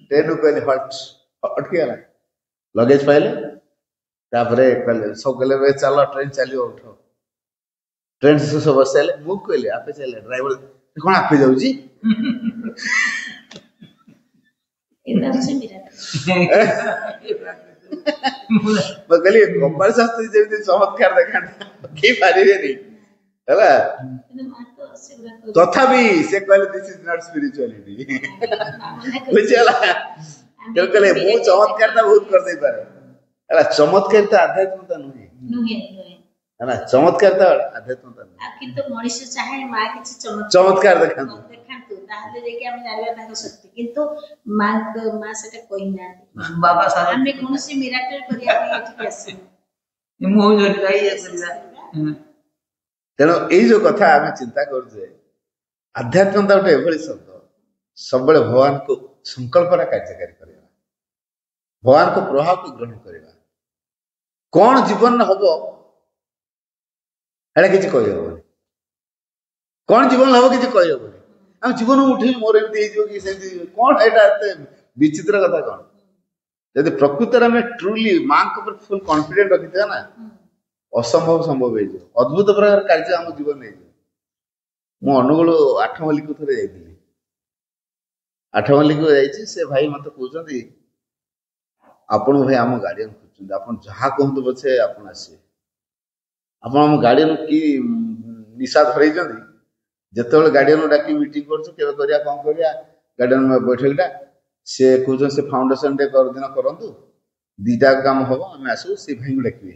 E: ଟ୍ରେନକୁ କହିଲି ହଲ୍ଟ ଅଟକିଗଲା ଲଗେଜ ପାଇଲେ ତାପରେ କହିଲେ ସବୁ କହିଲେ ଚାଲ ଟ୍ରେନ ଚାଲିବ ଉଠ ଟ୍ରେନ ସବୁ ବସାଇଲେ ମୁଁ କହିଲି ଆପେ ଚାଲିଲେ ଡ୍ରାଇଭର କଣ ଆପେ ଯାଉଛି
A: ଏଇଟା ହଉଛି ବିରାଟ
E: ମୁଁ କହିଲି ଗୋପାଳ ଶାସ୍ତ୍ରୀ ଯେମିତି ଚମତ୍କାର ଦେଖାନ୍ତି କେହି ପାରିବେନି ହେଲା
A: କିନ୍ତୁ ମା ତ ସେଗୁଡାକ
E: ତଥାପି ସେ କହିଲେ ଦିସ୍ ଇଜ ନଟ୍ ସ୍ପିରିଚୁଆଲିଟି ବୁଝିଗଲା ତେଣୁ କହିଲେ ମୁଁ ଚମତ୍କାରିତା ବହୁତ କରିଦେଇପାରେ ହେଲା ଚମତ୍କାରିତା ଆଧ୍ୟାତ୍ମିକତା ନୁହେଁ
A: ନୁହେଁ
E: ହେଲା ଚମତ୍କାରିତା ଆଧ୍ୟାତ୍ମିକତା ନୁହେଁ
A: ଆଉ କିନ୍ତୁ ମଣିଷ ଚାହେଁ ମା କିଛି
E: ଚମତ୍କାର ଦେଖାନ୍ତୁ
A: ଦେଖାନ୍ତୁ ତାହେଲେ ଯାଇକି ଆମେ ଜାଣିବା ତାଙ୍କ ଶକ୍ତି କିନ୍ତୁ ମା ସେଟା କହିନାହାନ୍ତି
B: ବାବା ସାରା
A: ଆମେ କୌଣସି ମିରାକଲ କରିବା ପାଇଁ ଏଠିକି ଆସିନୁ
B: ମୁଁ ଜରି ଯାଇ କରିବା
E: ତେଣୁ ଏଇ ଯୋଉ କଥା ଆମେ ଚିନ୍ତା କରୁଛେ ଆଧ୍ୟାତ୍ମିକତା ଗୋଟେ ଏଭଳି ଶବ୍ଦ ସବୁବେଳେ ଭଗବାନଙ୍କୁ ସଂକଳ୍ପରା କାର୍ଯ୍ୟକାରୀ କରିବା ଭଗବାନଙ୍କ ପ୍ରଭାବକୁ ଗ୍ରହଣ କରିବା କଣ ଜୀବନରେ ହବ ଏଇଟା କିଛି କହିହବନି କଣ ଜୀବନରେ ହବ କିଛି କହିହବନି ଆମେ ଜୀବନକୁ ଉଠେଇ ମୋର ଏମିତି ହେଇଯିବ କି ସେମିତି କଣ ଏଇଟା ଏତେ ବିଚିତ୍ର କଥା କଣ ଯଦି ପ୍ରକୃତରେ ଆମେ ଟ୍ରୁଲି ମାଙ୍କ ଉପରେ ଫୁଲ କନଫିଡେଣ୍ଟ ରଖିଥିବା ନା ଅସମ୍ଭବ ସମ୍ଭବ ହେଇଯିବ ଅଦ୍ଭୁତ ପ୍ରକାର କାର୍ଯ୍ୟ ଆମ ଜୀବନ ହେଇଯିବ ମୁଁ ଅନୁଗୁଳ ଆଠମଲ୍ଲିକୁ ଥରେ ଯାଇଥିଲି ଆଠମଲ୍ଲିକୁ ଯାଇଛି ସେ ଭାଇ ମତେ କହୁଛନ୍ତି ଆପଣ ଭାଇ ଆମ ଗାର୍ଡିଆନ ଖୋଜୁଛନ୍ତି ଆପଣ ଯାହା କୁହନ୍ତୁ ପଛେ ଆପଣ ଆସିବେ ଆପଣ ଆମ ଗାର୍ଡିଆନ କି ନିଶା ଧରେଇଛନ୍ତି ଯେତେବେଳେ ଗାର୍ଡିଆନ ଡାକି ମିଟିଂ କରୁଛୁ କେବେ କରିବା କଣ କରିବା ଗାର୍ଡିଆନ ବୈଠକଟା ସେ କହୁଛନ୍ତି ସେ ଫାଉଣ୍ଡେସନ ଡେ ଦିନ କରନ୍ତୁ ଦିଟା କାମ ହବ ଆମେ ଆସିବୁ ସେ ଭାଇଙ୍କୁ ଡାକିବେ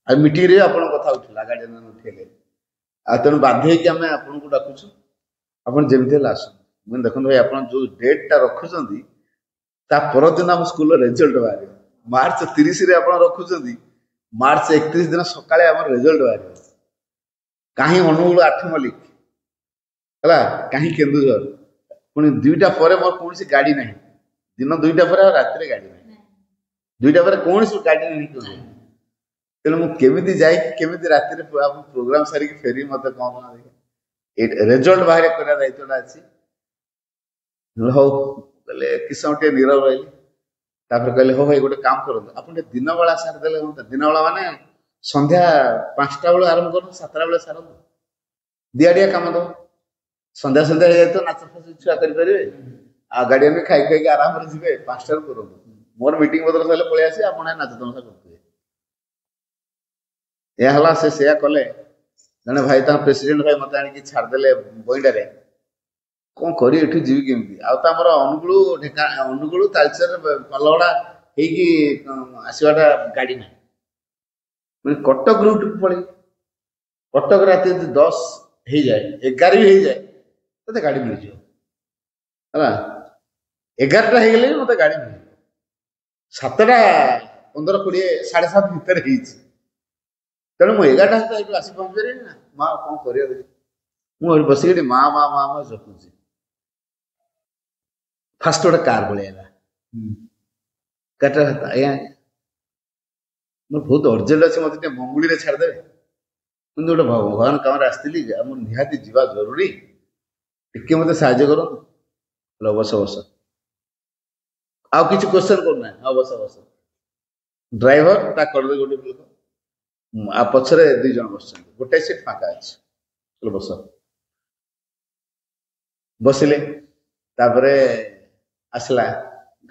E: ଆଉ ମିଟିଂରେ ଆପଣଙ୍କ କଥା ଉଠିଲା ଗାର୍ଡିଆନ ଉଠେଇଲେ ଆଉ ତେଣୁ ବାଧ୍ୟ ହେଇକି ଆମେ ଆପଣଙ୍କୁ ଡାକୁଛୁ ଆପଣ ଯେମିତି ହେଲେ ଆସନ୍ତୁ ମୁଁ ଦେଖନ୍ତୁ ଭାଇ ଆପଣ ଯୋଉ ଡେଟଟା ରଖୁଛନ୍ତି ତା ପରଦିନ ଆମ ସ୍କୁଲର ରେଜଲ୍ଟ ବାହାରିବ ମାର୍ଚ୍ଚ 30ରେ ଆପଣ ରଖୁଛନ୍ତି ମାର୍ଚ୍ଚ 31 ଦିନ ସକାଳେ ଆମର ରେଜଲ୍ଟ ବାହାରିବ କାହିଁ ଅନୁଗୁଳ ଆଠମଲ୍ଲିକ ହେଲା କାହିଁ କେନ୍ଦୁଝର ପୁଣି 2ଟା ପରେ ମୋର କୌଣସି ଗାଡି ନାହିଁ ଦିନ 2ଟା ପରେ ଆଉ ରାତିରେ ଗାଡି ନାହିଁ 2ଟା ପରେ କୌଣସି ଗାଡି ନାହିଁ ତେଣୁ ମୁଁ କେମିତି ଯାଇକି କେମିତି ରାତିରେ ପ୍ରୋଗ୍ରାମ ସାରିକି ଫେରି ମତେ କଣ ରେଜଲ୍ଟ ବାହାରେ କରିବା ଦାୟିତ୍ୱଟା ଅଛି ହଉ କହିଲେ କିଛି ସମୟ ଟିକେ ନୀରବ ରହିଲି ତାପରେ କହିଲେ ହଉ ଭାଇ ଗୋଟେ କାମ କରନ୍ତୁ ଆପଣ ଟିକେ ଦିନ ବେଳା ସାରିଦେଲେ ହୁଅନ୍ତା ଦିନ ବେଳା ମାନେ ସନ୍ଧ୍ୟା 5ଟା ବେଳୁ ଆରମ୍ଭ କରନ୍ତୁ 7ଟା ବେଳେ ସାରନ୍ତୁ ଦିଆଡିଆ କାମ ଦବ ସନ୍ଧ୍ୟା ହେଇଯାଇଥିବ ନାଚ ଫାଚ ଛୁଆ କରିପାରିବେ ଆଉ ଗାଡିଆନ ଖାଇ ଖାଇକି ଆରାମରେ ଯିବେ 5ଟାରୁ କରନ୍ତୁ ମୋର ମିଟିଂ ବଦଳ ସରିଲେ ପଳେଇ ଆସିବେ ଆପଣ ନାଚ ତମସା କରୁଥିବେ ଏହା ହେଲା ସେ ସେୟା କଲେ ଜଣେ ଭାଇ ତାଙ୍କ ପ୍ରେସିଡେଣ୍ଟ ଭାଇ ମତେ ଆଣିକି ଛାଡ଼ିଦେଲେ ବଇଣ୍ଡାରେ କଣ କରି ଏଠୁ ଯିବି କେମିତି ଆଉ ତ ଆମର ଅନୁଗୁଳ ତାଳଚେର ପାଲଗଡା ହେଇକି ଆସିବାଟା ଗାଡି ନାହିଁ ମାନେ କଟକ ରୁଟକୁ ପଳେଇ କଟକ ରାତି ଯଦି 10 ହେଇଯାଏ 11 ବି ହେଇଯାଏ ତତେ ଗାଡି ମିଳିଯିବ ହେଲା 11ଟା ହେଇଗଲେ ବି ମତେ ଗାଡି ମିଳିଯିବ 7ଟା 15 20 7:30 ଭିତରେ ହେଇଛି ତେଣୁ ମୁଁ 11ଟା ସୁଦ୍ଧା ଏଠୁ ଆସି ପହଞ୍ଚିପାରିବି ନା ମା କଣ କରିବା ମୁଁ ଏଠି ବସିକି ମା ଜପୁଛି ଫାଷ୍ଟ ଗୋଟେ କାର ପଳେଇଲା କାରଟା ଆଜ୍ଞା ମୋର ବହୁତ ଅର୍ଜେଣ୍ଟ ଅଛି ମତେ ଟିକେ ମଙ୍ଗୁଳିରେ ଛାଡ଼ିଦେବେ କିନ୍ତୁ ଗୋଟେ ଭଗବାନ କାମରେ ଆସିଥିଲି ଆମର ନିହାତି ଯିବା ଜରୁରୀ ଟିକେ ମତେ ସାହାଯ୍ୟ କରନ୍ତୁ ବସ ଆଉ କିଛି କ୍ୱେଶ୍ଚନ କରୁନାହିଁ ହଁ ବସ ଡ୍ରାଇଭର ତା କଡ଼ରେ ଗୋଟେ ଲୋକ ଆଉ ପଛରେ 2 ଜଣ ବସିଛନ୍ତି ଗୋଟେ ସିଟ୍ ଫାଙ୍କା ଅଛି ବସ ବସିଲେ ତାପରେ ଆସିଲା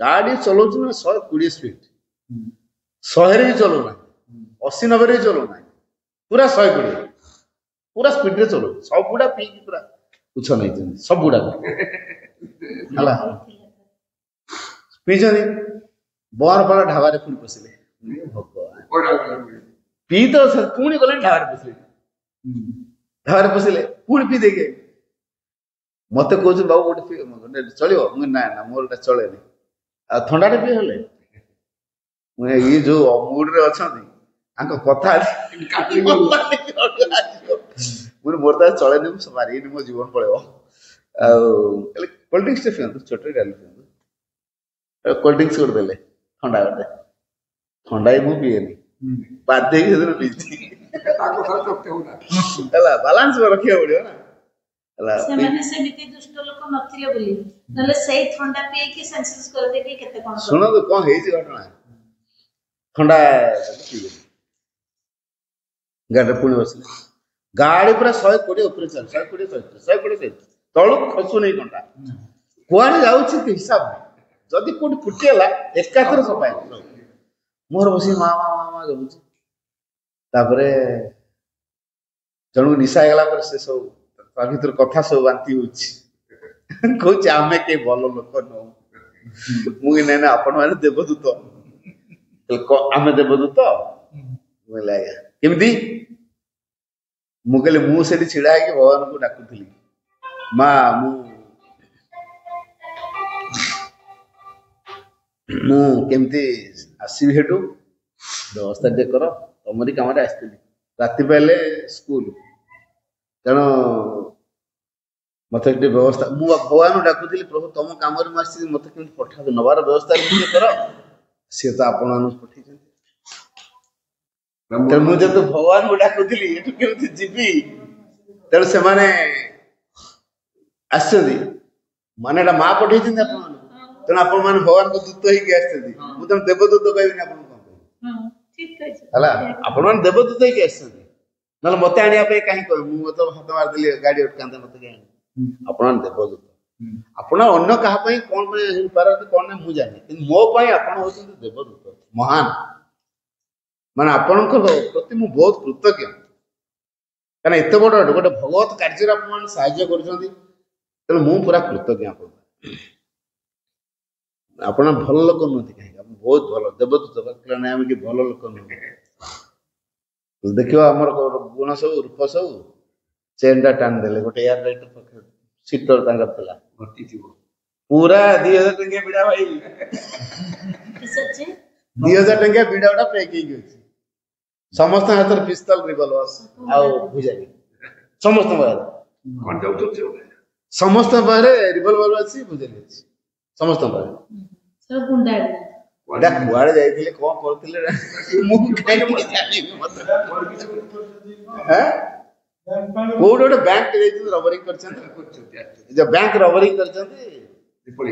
E: ଗାଡି ଚଲାଉଛି ନା 120 ସ୍ପିଡ 100ରେ ବି ଚଲଉନା 80-90ରେ ବି ଚଲଉନା ପୁରା 120 ପୁରା ସ୍ପିଡରେ ଚଲଉଛି ସବୁଗୁଡା ପିଇକି ପୁରା ଉଛ ନେଇଛନ୍ତି ସବୁଗୁଡାକ ହେଲା ପିଇଛନ୍ତି ବରପାଳ ଢାବାରେ ପୁଣି ପଶିଲେ ଭଗବାନ ପିଇ ତ ପୁଣି ଗଲେ ଢାବାରେ ପଶିଲେ ढाबारे पशिले पुणी पी देखे मत कौन बाबू गोटे चलो मुझे ना ना मोर चलेनि आ थंडा पी हेले मुझे ये जो मूड रे अच्छा कथा मुझे मोर तो चलेनि मारी मो जीवन पड़ेब कोल्ड ड्रिंक्स पिंतु चटनी डाली पिंतु कोल्ड ड्रिंक्स गोटे देले थंडा गोटे थंडा ही मुझे पीएनि बाध्य बालांस रखा पड़ो ना
A: ସେମାନେ ସେମିତି ଦୁଷ୍ଟ ଲୋକ ନଥିଲେ ବୋଲି ନହେଲେ ସେଇ ଥଣ୍ଡା ପିଇକି ସେନ୍ସେସ୍ କରିଦେଇକି କେତେ କଣ
E: ଶୁଣନ୍ତୁ କଣ ହେଇଛି ଘଟଣା ଥଣ୍ଡା ଗାଡ଼ିରେ ପୁଣି ବସିଲେ ଗାଡ଼ି ପୁରା 120 ଉପରେ ଚାଲେ 120 ତଳକୁ ଖସୁନି ଘଣ୍ଟା କୁଆଡେ ଯାଉଛି ହିସାବ ଯଦି କୋଉଠି ଫୁଟିଗଲା ଏକାଥରେ ସଫା ମୋର ବସି ମା ମା ମା ଯାଉଛି ତାପରେ ଜଣକୁ ନିଶା ହେଇଗଲା ପରେ ସେ ସବୁ ତା ଭିତରେ କଥା ସବୁ ବାନ୍ତି ହଉଛି କହୁଛି ଆମେ କେହି ଭଲ ଲୋକ ନଉ ମୁଁ ନାଇଁ ନା ଆପଣ ମାନେ ଦେବଦୂତ ଆମେ ଦେବଦୂତ ବୋଇଲେ ଆଜ୍ଞା କେମିତି ମୁଁ କହିଲି ମୁଁ ସେଠି ଛିଡା ହେଇକି ଭଗବାନଙ୍କୁ ଡାକୁଥିଲି ମା ମୁଁ କେମିତି ଆସିବି ସେଠୁ ବ୍ୟବସ୍ଥା ଟିକେ କର ତମରି କାମରେ ଆସିଥିଲି ରାତି ପାଇଲେ ସ୍କୁଲ ତେଣୁ ମତେ ଟିକେ ବ୍ୟବସ୍ଥା ମୁଁ ଭଗବାନଙ୍କୁ ଡାକୁଥିଲି ପ୍ରଭୁ ତମ କାମରେ ମୁଁ ଆସିଛି ମତେ କେମିତି ପଠାନ୍ତୁ ନବାର ବ୍ୟବସ୍ଥା ଟିକେ କର ସିଏ ତ ଆପଣମାନଙ୍କୁ ପଠେଇଛନ୍ତି ତେଣୁ ମୁଁ ଯେହେତୁ ଭଗବାନଙ୍କୁ ଡାକୁଥିଲି ଏଠୁ କେମିତି ଯିବି ତେଣୁ ସେମାନେ ଆସିଛନ୍ତି ମାନେ ଏଟା ମା ପଠେଇଛନ୍ତି ଆପଣମାନଙ୍କୁ ତେଣୁ ଆପଣ ମାନେ ଭଗବାନଙ୍କ ଦୂତ ହେଇକି ଆସିଛନ୍ତି ମୁଁ ତେଣୁ ଦେବଦୂତ କହିବିନି ଆପଣଙ୍କୁ କଣ କହିବି ହେଲା ଆପଣ ମାନେ ଦେବଦୂତ ହେଇକି ଆସିଛନ୍ତି ନହେଲେ ମତେ ଆଣିବା ପାଇଁ କାହିଁ କହିବି ମୁଁ ତ ହାତ ମାରିଦେଲି ଗାଡି ଅଟକାନ୍ତେ ମତେ କାହିଁ ଆପଣ ଦେବଦୂତ ଆପଣ ଅନ୍ୟ କାହା ପାଇଁ କଣ ପାଇଁ ହେଇପାରନ୍ତି କଣ ନାହିଁ ମୁଁ ଜାଣିନି କିନ୍ତୁ ମୋ ପାଇଁ ଆପଣ ହଉଛନ୍ତି ଦେବଦୂତ ମହାନ ମାନେ ଆପଣଙ୍କ ପ୍ରତି ମୁଁ ବହୁତ କୃତଜ୍ଞ କାରଣ ଏତେ ବଡ ଗୋଟେ ଭଗବତ କାର୍ଯ୍ୟରେ ଆପଣ ମାନେ ସାହାଯ୍ୟ କରୁଛନ୍ତି ତେଣୁ ମୁଁ ପୁରା କୃତଜ୍ଞ ଆପଣ ଭଲ ଲୋକ ନୁହନ୍ତି କାହିଁକି ଆପଣ ବହୁତ ଭଲ ଦେବଦୂତ ନାଇଁ ଆମେ କି ଭଲ ଲୋକ ନୁହଁ ଦେଖିବ ଆମର ଗୁଣ ସବୁ ରୂପ ସବୁ ଚେନ୍ ଟା ଟାଣି ଦେଲେ ଗୋଟେ ଏୟାର ଲାଇଟ୍ ସିଟର ତାଙ୍କର ଥିଲା ପୁରା 2000 ଟଙ୍କିଆ ବିଡା ଭାଇ 2000 ଟଙ୍କିଆ ବିଡା ଗୁଡା ପ୍ୟାକ୍ ହେଇକି ଅଛି ସମସ୍ତଙ୍କ ହାତରେ ପିସ୍ତଲ ରିଭଲଭର ଆଉ ଭୁଜାଲି ସମସ୍ତଙ୍କ ପାଖରେ ସମସ୍ତଙ୍କ ପାଖରେ ରିଭଲଭର ଅଛି ଭୁଜାଲି ଅଛି ସମସ୍ତଙ୍କ ପାଖରେ ଏଇଟା କୁଆଡେ ଯାଇଥିଲେ କଣ କରୁଥିଲେ ମୁଁ କୋଉଠି ଗୋଟେ ବ୍ୟାଙ୍କ ଯାଇଛନ୍ତି ରବରିଂ କରିଛନ୍ତି ବ୍ୟାଙ୍କ ରବରିଂ କରିଛନ୍ତି ପୁଳେ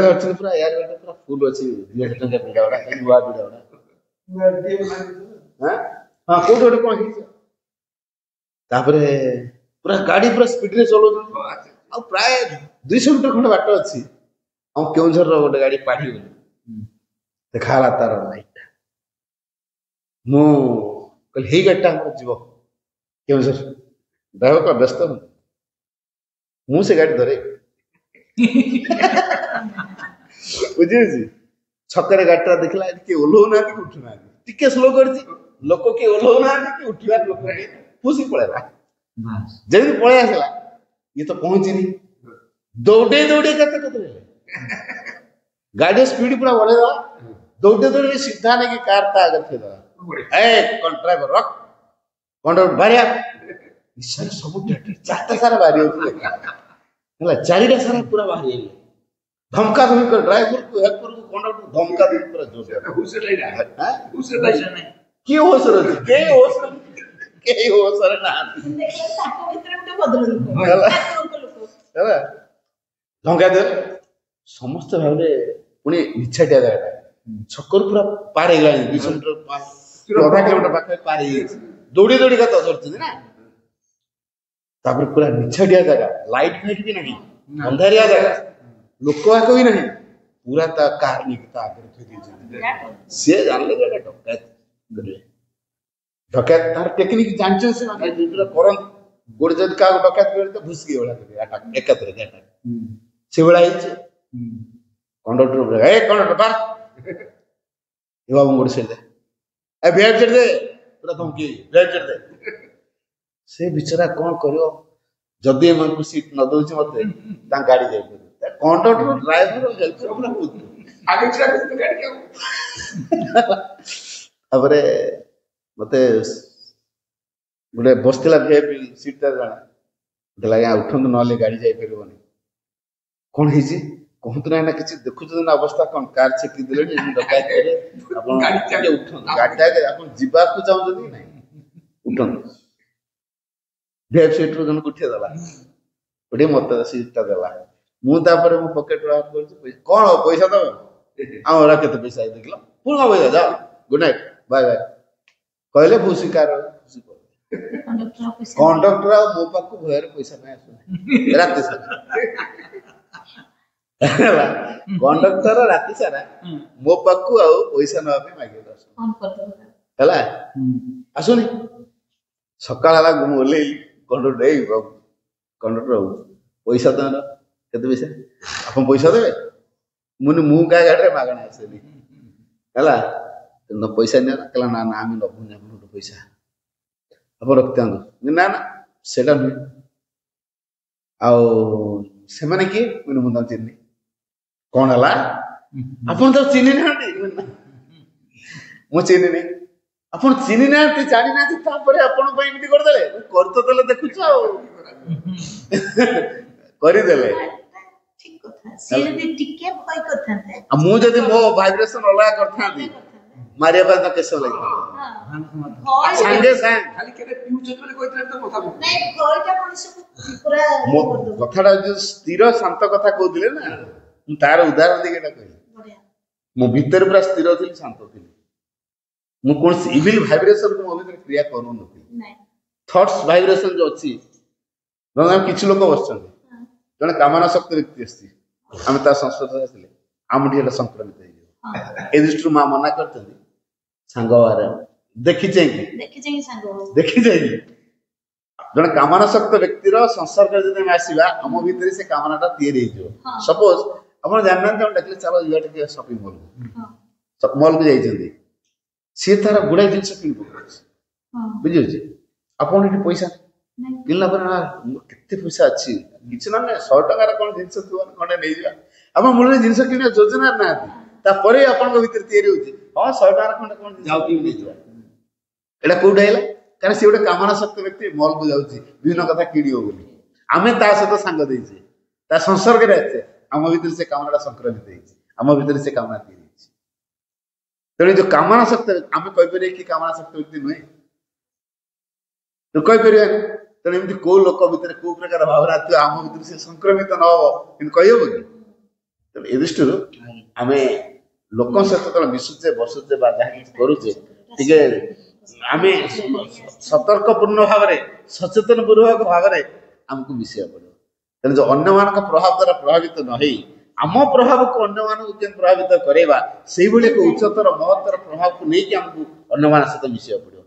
E: ଧରିଛନ୍ତି ପୁରା ଏୟାର ବେଲ୍ଟ ପୁରା ଫୁଲ ଅଛି 2000 ଟଙ୍କା ବିଡା ଗୁଡା ନୂଆ ବିଡା ଗୁଡା ହଁ କୋଉଠି ଗୋଟେ କଣ ହେଇଛି ତାପରେ ପୁରା ଗାଡି ପୁରା ସ୍ପିଡରେ ଚଲାଉଛନ୍ତି ଆଉ ପ୍ରାୟ 200 ମିଟର ଖଣ୍ଡେ ବାଟ ଅଛି ଆଉ କେଉଁଝରର ଗୋଟେ ଗାଡି ପାଢି ଗଲି ଦେଖାଗଲା ତାର ଲାଇଟ୍ ମୁଁ କହିଲି ହେଇ ଗାଡିଟା ଆମର ଯିବ କେଉଁଝର ଡ୍ରାଇଭର ବ୍ୟସ୍ତ ହୁଅନ୍ତୁ ମୁଁ ସେ ଗାଡି ଧରେ ବୁଝିଛି ଛକରେ ଗାଡିଟା ଦେଖିଲା କିଏ ଓହ୍ଲଉନାହାନ୍ତି କି ଉଠୁନାହାନ୍ତି ଟିକେ ସ୍ଲୋ କରିଛି ଲୋକ କିଏ ଓହ୍ଲଉନାହାନ୍ତି କି ଉଠିବାର ଲୋକ ଖୁସି ପଳେଇଲା ଯେମିତି ପଳେଇ ଆସିଲା ଇଏ ତ ପହଞ୍ଚିନି ଦୌଡେଇ ଦୌଡେଇ କେତେ ହେଲେ ଗାଡି ସ୍ପିଡ ପୁରା ବଢେଇଦେଲା ଦୌଡେଇ ଦୌଡେଇ ସିଧା ନେଇକି କାର ତା ଆଗରେ ଥୋଇଦେଲା ଡ୍ରାଇଭର ରଖ କଣ୍ଡକ୍ଟର ବାହାରିଆ ସବୁ ଚାରିଟା ସାରା ବାହାରି ଯାଉଥିଲେ ହେଲା ଚାରିଟା ସାରା ପୁରା ବାହାରି ଯାଇଥିଲେ ଧମକା ଧମକି କରି ଡ୍ରାଇଭରକୁ ହେଲ୍ପରକୁ କଣ୍ଡକ୍ଟର ଧମକା ଧମକି ପୁରା ଜୋର କିଏ ହୋସରେ ଅଛି କେହି ହୋସରେ ନାହାନ୍ତି ହେଲା ଧମକା ଦେଲେ ସମସ୍ତେ ଭାବିଲେ ପୁଣି ନିଛାଟିଆ ଜାଗାଟା ଛକରୁ ପୁରା ପାର ହେଇଗଲାଣି 200 ମିଟର ଅଧା କିଲୋମିଟର ପାଖରେ ପାର ହେଇଯାଇଛି ଦୌଡ଼ି ଦୌଡ଼ି କଥା ଧରିଛନ୍ତି ନା ତାପରେ ପୁରା ନିଛାଟିଆ ଜାଗା ଲାଇଟ୍ ଫାଇଟ୍ ବି ନାହିଁ ଅନ୍ଧାରିଆ ଜାଗା ଲୋକ ଆଗ ବି ନାହିଁ ପୁରା ତା କାର ନେଇକି ତା ଆଗରେ ଥୋଇ ଦେଇଛନ୍ତି ସିଏ ଜାଣିଲେ ଯେ ଏଟା ଡକାୟତ କରିବେ ଡକାୟତ ତାର ଟେକ୍ନିକ ଜାଣିଛନ୍ତି ସେମାନେ ଯୋଉଟା କରନ୍ତି ଗୋଟେ ଯଦି କାହାକୁ ଡକାୟତ କରିବେ ତ ଭୁସିକି ଭଳିଆ କରିବେ ଏକାଥରେ ସେଭଳିଆ ହେଇଛି କଣ୍ଡକ୍ଟର କଣ୍ଡକ୍ଟର ବାହାର ଏ ବାବୁ ଗୋଟେ ସେଇଟା ଏ ବିହାର ଛାଡ଼ି ଦେ ତ पूरा धमकी ब्लेंकेट दे से बिचारा कौन करियो जदि एमन सीट न दउछि मते ता गाड़ी जाय पर कंडक्टर ड्राइवर हेल्पर पूरा पूछ
C: आगे चला के गाड़ी क्या
E: तापरे मते गोटे बसला वीआईपी सीट ता जाना मते लगे उठंतु नले गाड़ी जाय परबनी कौन ହେଇଛି कहतु ना किसी देखुछ ना अवस्था कौन कार छेकी देले डकायत करे आपण गाड़ी उठन गाड़ी आपण जीवा को जाऊ जदी नहीं उठन वीआईपी सीट रो जन उठे दला ओडी मत सीट ता दला मु तापर मो पॉकेट रो हाथ करछ कोन पैसा दबे हमरा केते पैसा देखला पूर्ण पैसा जा गुड नाइट बाय बाय कहले खुशी कार कंडक्टर मो पाक भयर पैसा नहीं आसु रात सारा कंडक्टर रात सारा मो पाक पैसा ना मागे है आसुनी सकाल ओल्ल कंडक्टर कंडक्टर पैसा तुम केते पैसा आप पैसा देवे मुझे मु क्या गाड़ी मागणा आसेली है तुम पैसा नि कहला ना ना आम नबुन पैसा आप रखता ना ना सेटा नुहे आने किए मैंने मुझे चिन्ह कौन है आपन तो चिन्ह ना मु चिन्ह नहीं आप चिन्ह ना जानी ना एमती करदे कर तो देले देखुच करदेले मुझे मो भाइब्रेशन अलग करता मारिया तो केस लगे सांगे सांग
C: खाली केने फ्यूचर में कोइतले तो कथा
A: नहीं कोइटा पुलिस पूरा
E: मो कथाटा जो स्थिर शांत कथा कहउदिले ना मु तार उदाहरण देकेटा कहि मो भीतर पूरा स्थिर थिली शांत थिली मु कोन इविल वाइब्रेशन को मो भीतर क्रिया करू नथि
A: नहीं
E: थॉट्स वाइब्रेशन जो अछि हम किछ लोक बसछन जने कामना शक्ति व्यक्ति अछि हम ता संस्कृत आसिले आम ढेला संक्रमित हे ए दृष्टि मां मना करतनी सांगवार देखि चाहिए जन कामना शक्त व्यक्तिर संसर्ग जब आसवा आम भीतर से कामनाटा तैयारी सपोज आप जानना डाकिले चलो ये शॉपिंग मॉल को जाइए सी तार गुड़ाई जिन कि बुझे आपन ये पैसा किनला केते पैसा अच्छी किसी ना 100 टकर कौन जिन खंडे नहीं जा आप मूल जिन कि योजना ना तापर आपण भीतर तैयारी होती हाँ 100 टकर खंडे कौन जाऊ कि नहीं एटा कौट है कारण सी गोटे कामना शक्त व्यक्ति मॉल को जाऊँगी विभिन्न कथा किणव बोली आम ता सहित सांग देचे ता संसर्ग आसे आम भीतर से कामना संक्रमित आम भीतर से कामना तैयारी तेणु जो कामना शक्त आम कहीपर कि कामना शक्त व्यक्ति नुहे तो कहीपर तेणु एमती कौ लोक भितर कौ प्रकार भावना थी आम भीतर से संक्रमित न हम कहीहब कि तेणु ए दृष्टि आम लोक सहित मिशुचे बसुचे करुचे टे आम सतर्कपूर्ण भाव सचेतन पूर्वक भाव आमको मिशा पड़ो तेणु जो अन्य मान प्रभाव द्वारा प्रभावित न आम प्रभाव को अन्य मानक प्रभावित करवा से एक उच्चतर महत्तर प्रभाव को लेकिन आमको अन्य मान सहित मिशा पड़ो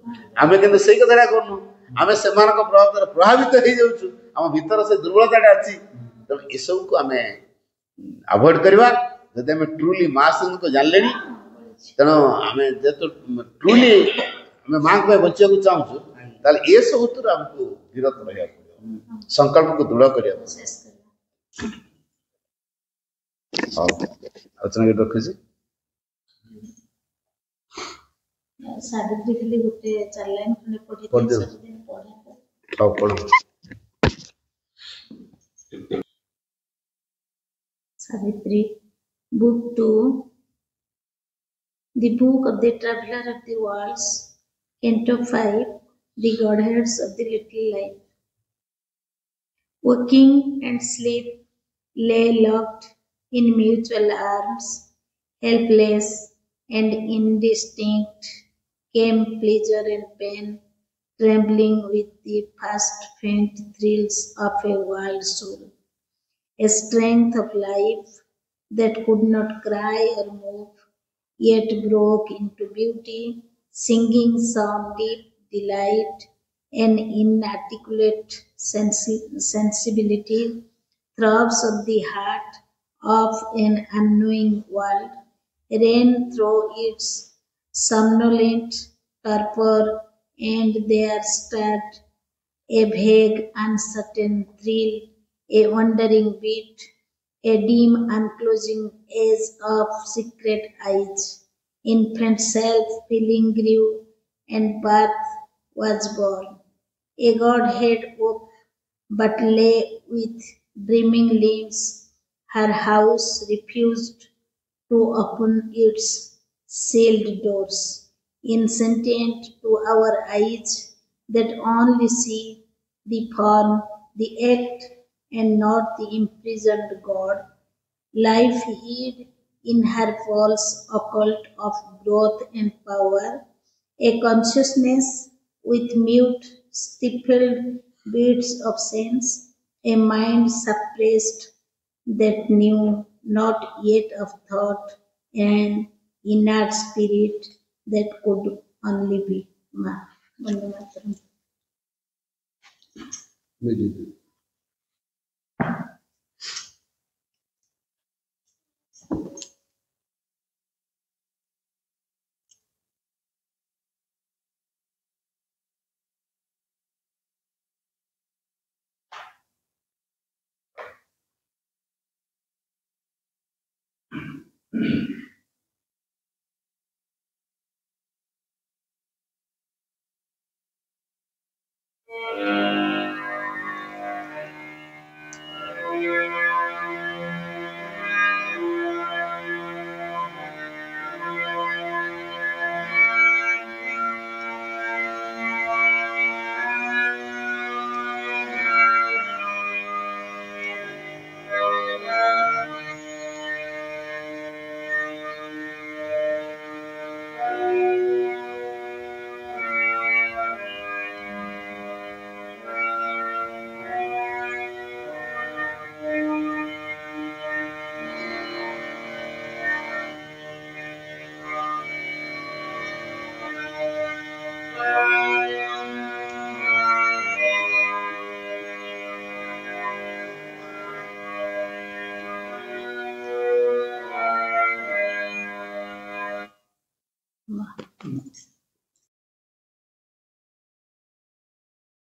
E: आम कि से कथा करूँ आम से प्रभाव द्वारा प्रभावित हो जाऊँ आम भीतर से दुर्बलता अच्छी तेणु ये सब को आम अवॉइड करवा जब आम ट्रुली माँ को जानले तेणु आम जेतु ट्रुली आम माँ को बचा चाहूँ ताले ये सब आमको विरत रहा पड़ो संकल्प को दृढ़ करा आलोचना रखी
A: सावित्री खाली गोटे 4 लाइन खंडे पढ़ी Savitri book 2 the book of the traveler of the worlds canto 5 the godheads of the little life waking and sleep lay locked in mutual arms helpless and indistinct came pleasure and pain trembling with the first faint thrills of a wild soul a strength of life that could not cry or move, yet broke into beauty, singing some deep delight, an inarticulate sensibility, throbs of the heart of an unknowing world, ran through its somnolent torpor and there stirred a vague, uncertain thrill, a wandering beat, a dim unclosing edge of secret eyes. Infant self-feeling grew, and birth was born. A godhead woke, but lay with dreaming limbs. Her house refused to open its sealed doors, insentient to our eyes that only see the form, the act, and not the imprisoned God. Life hid in her false occult of growth and power, a consciousness with mute, stifled beats of sense, a mind suppressed that knew not yet of thought, an inert spirit that could only be. Vande Mataram.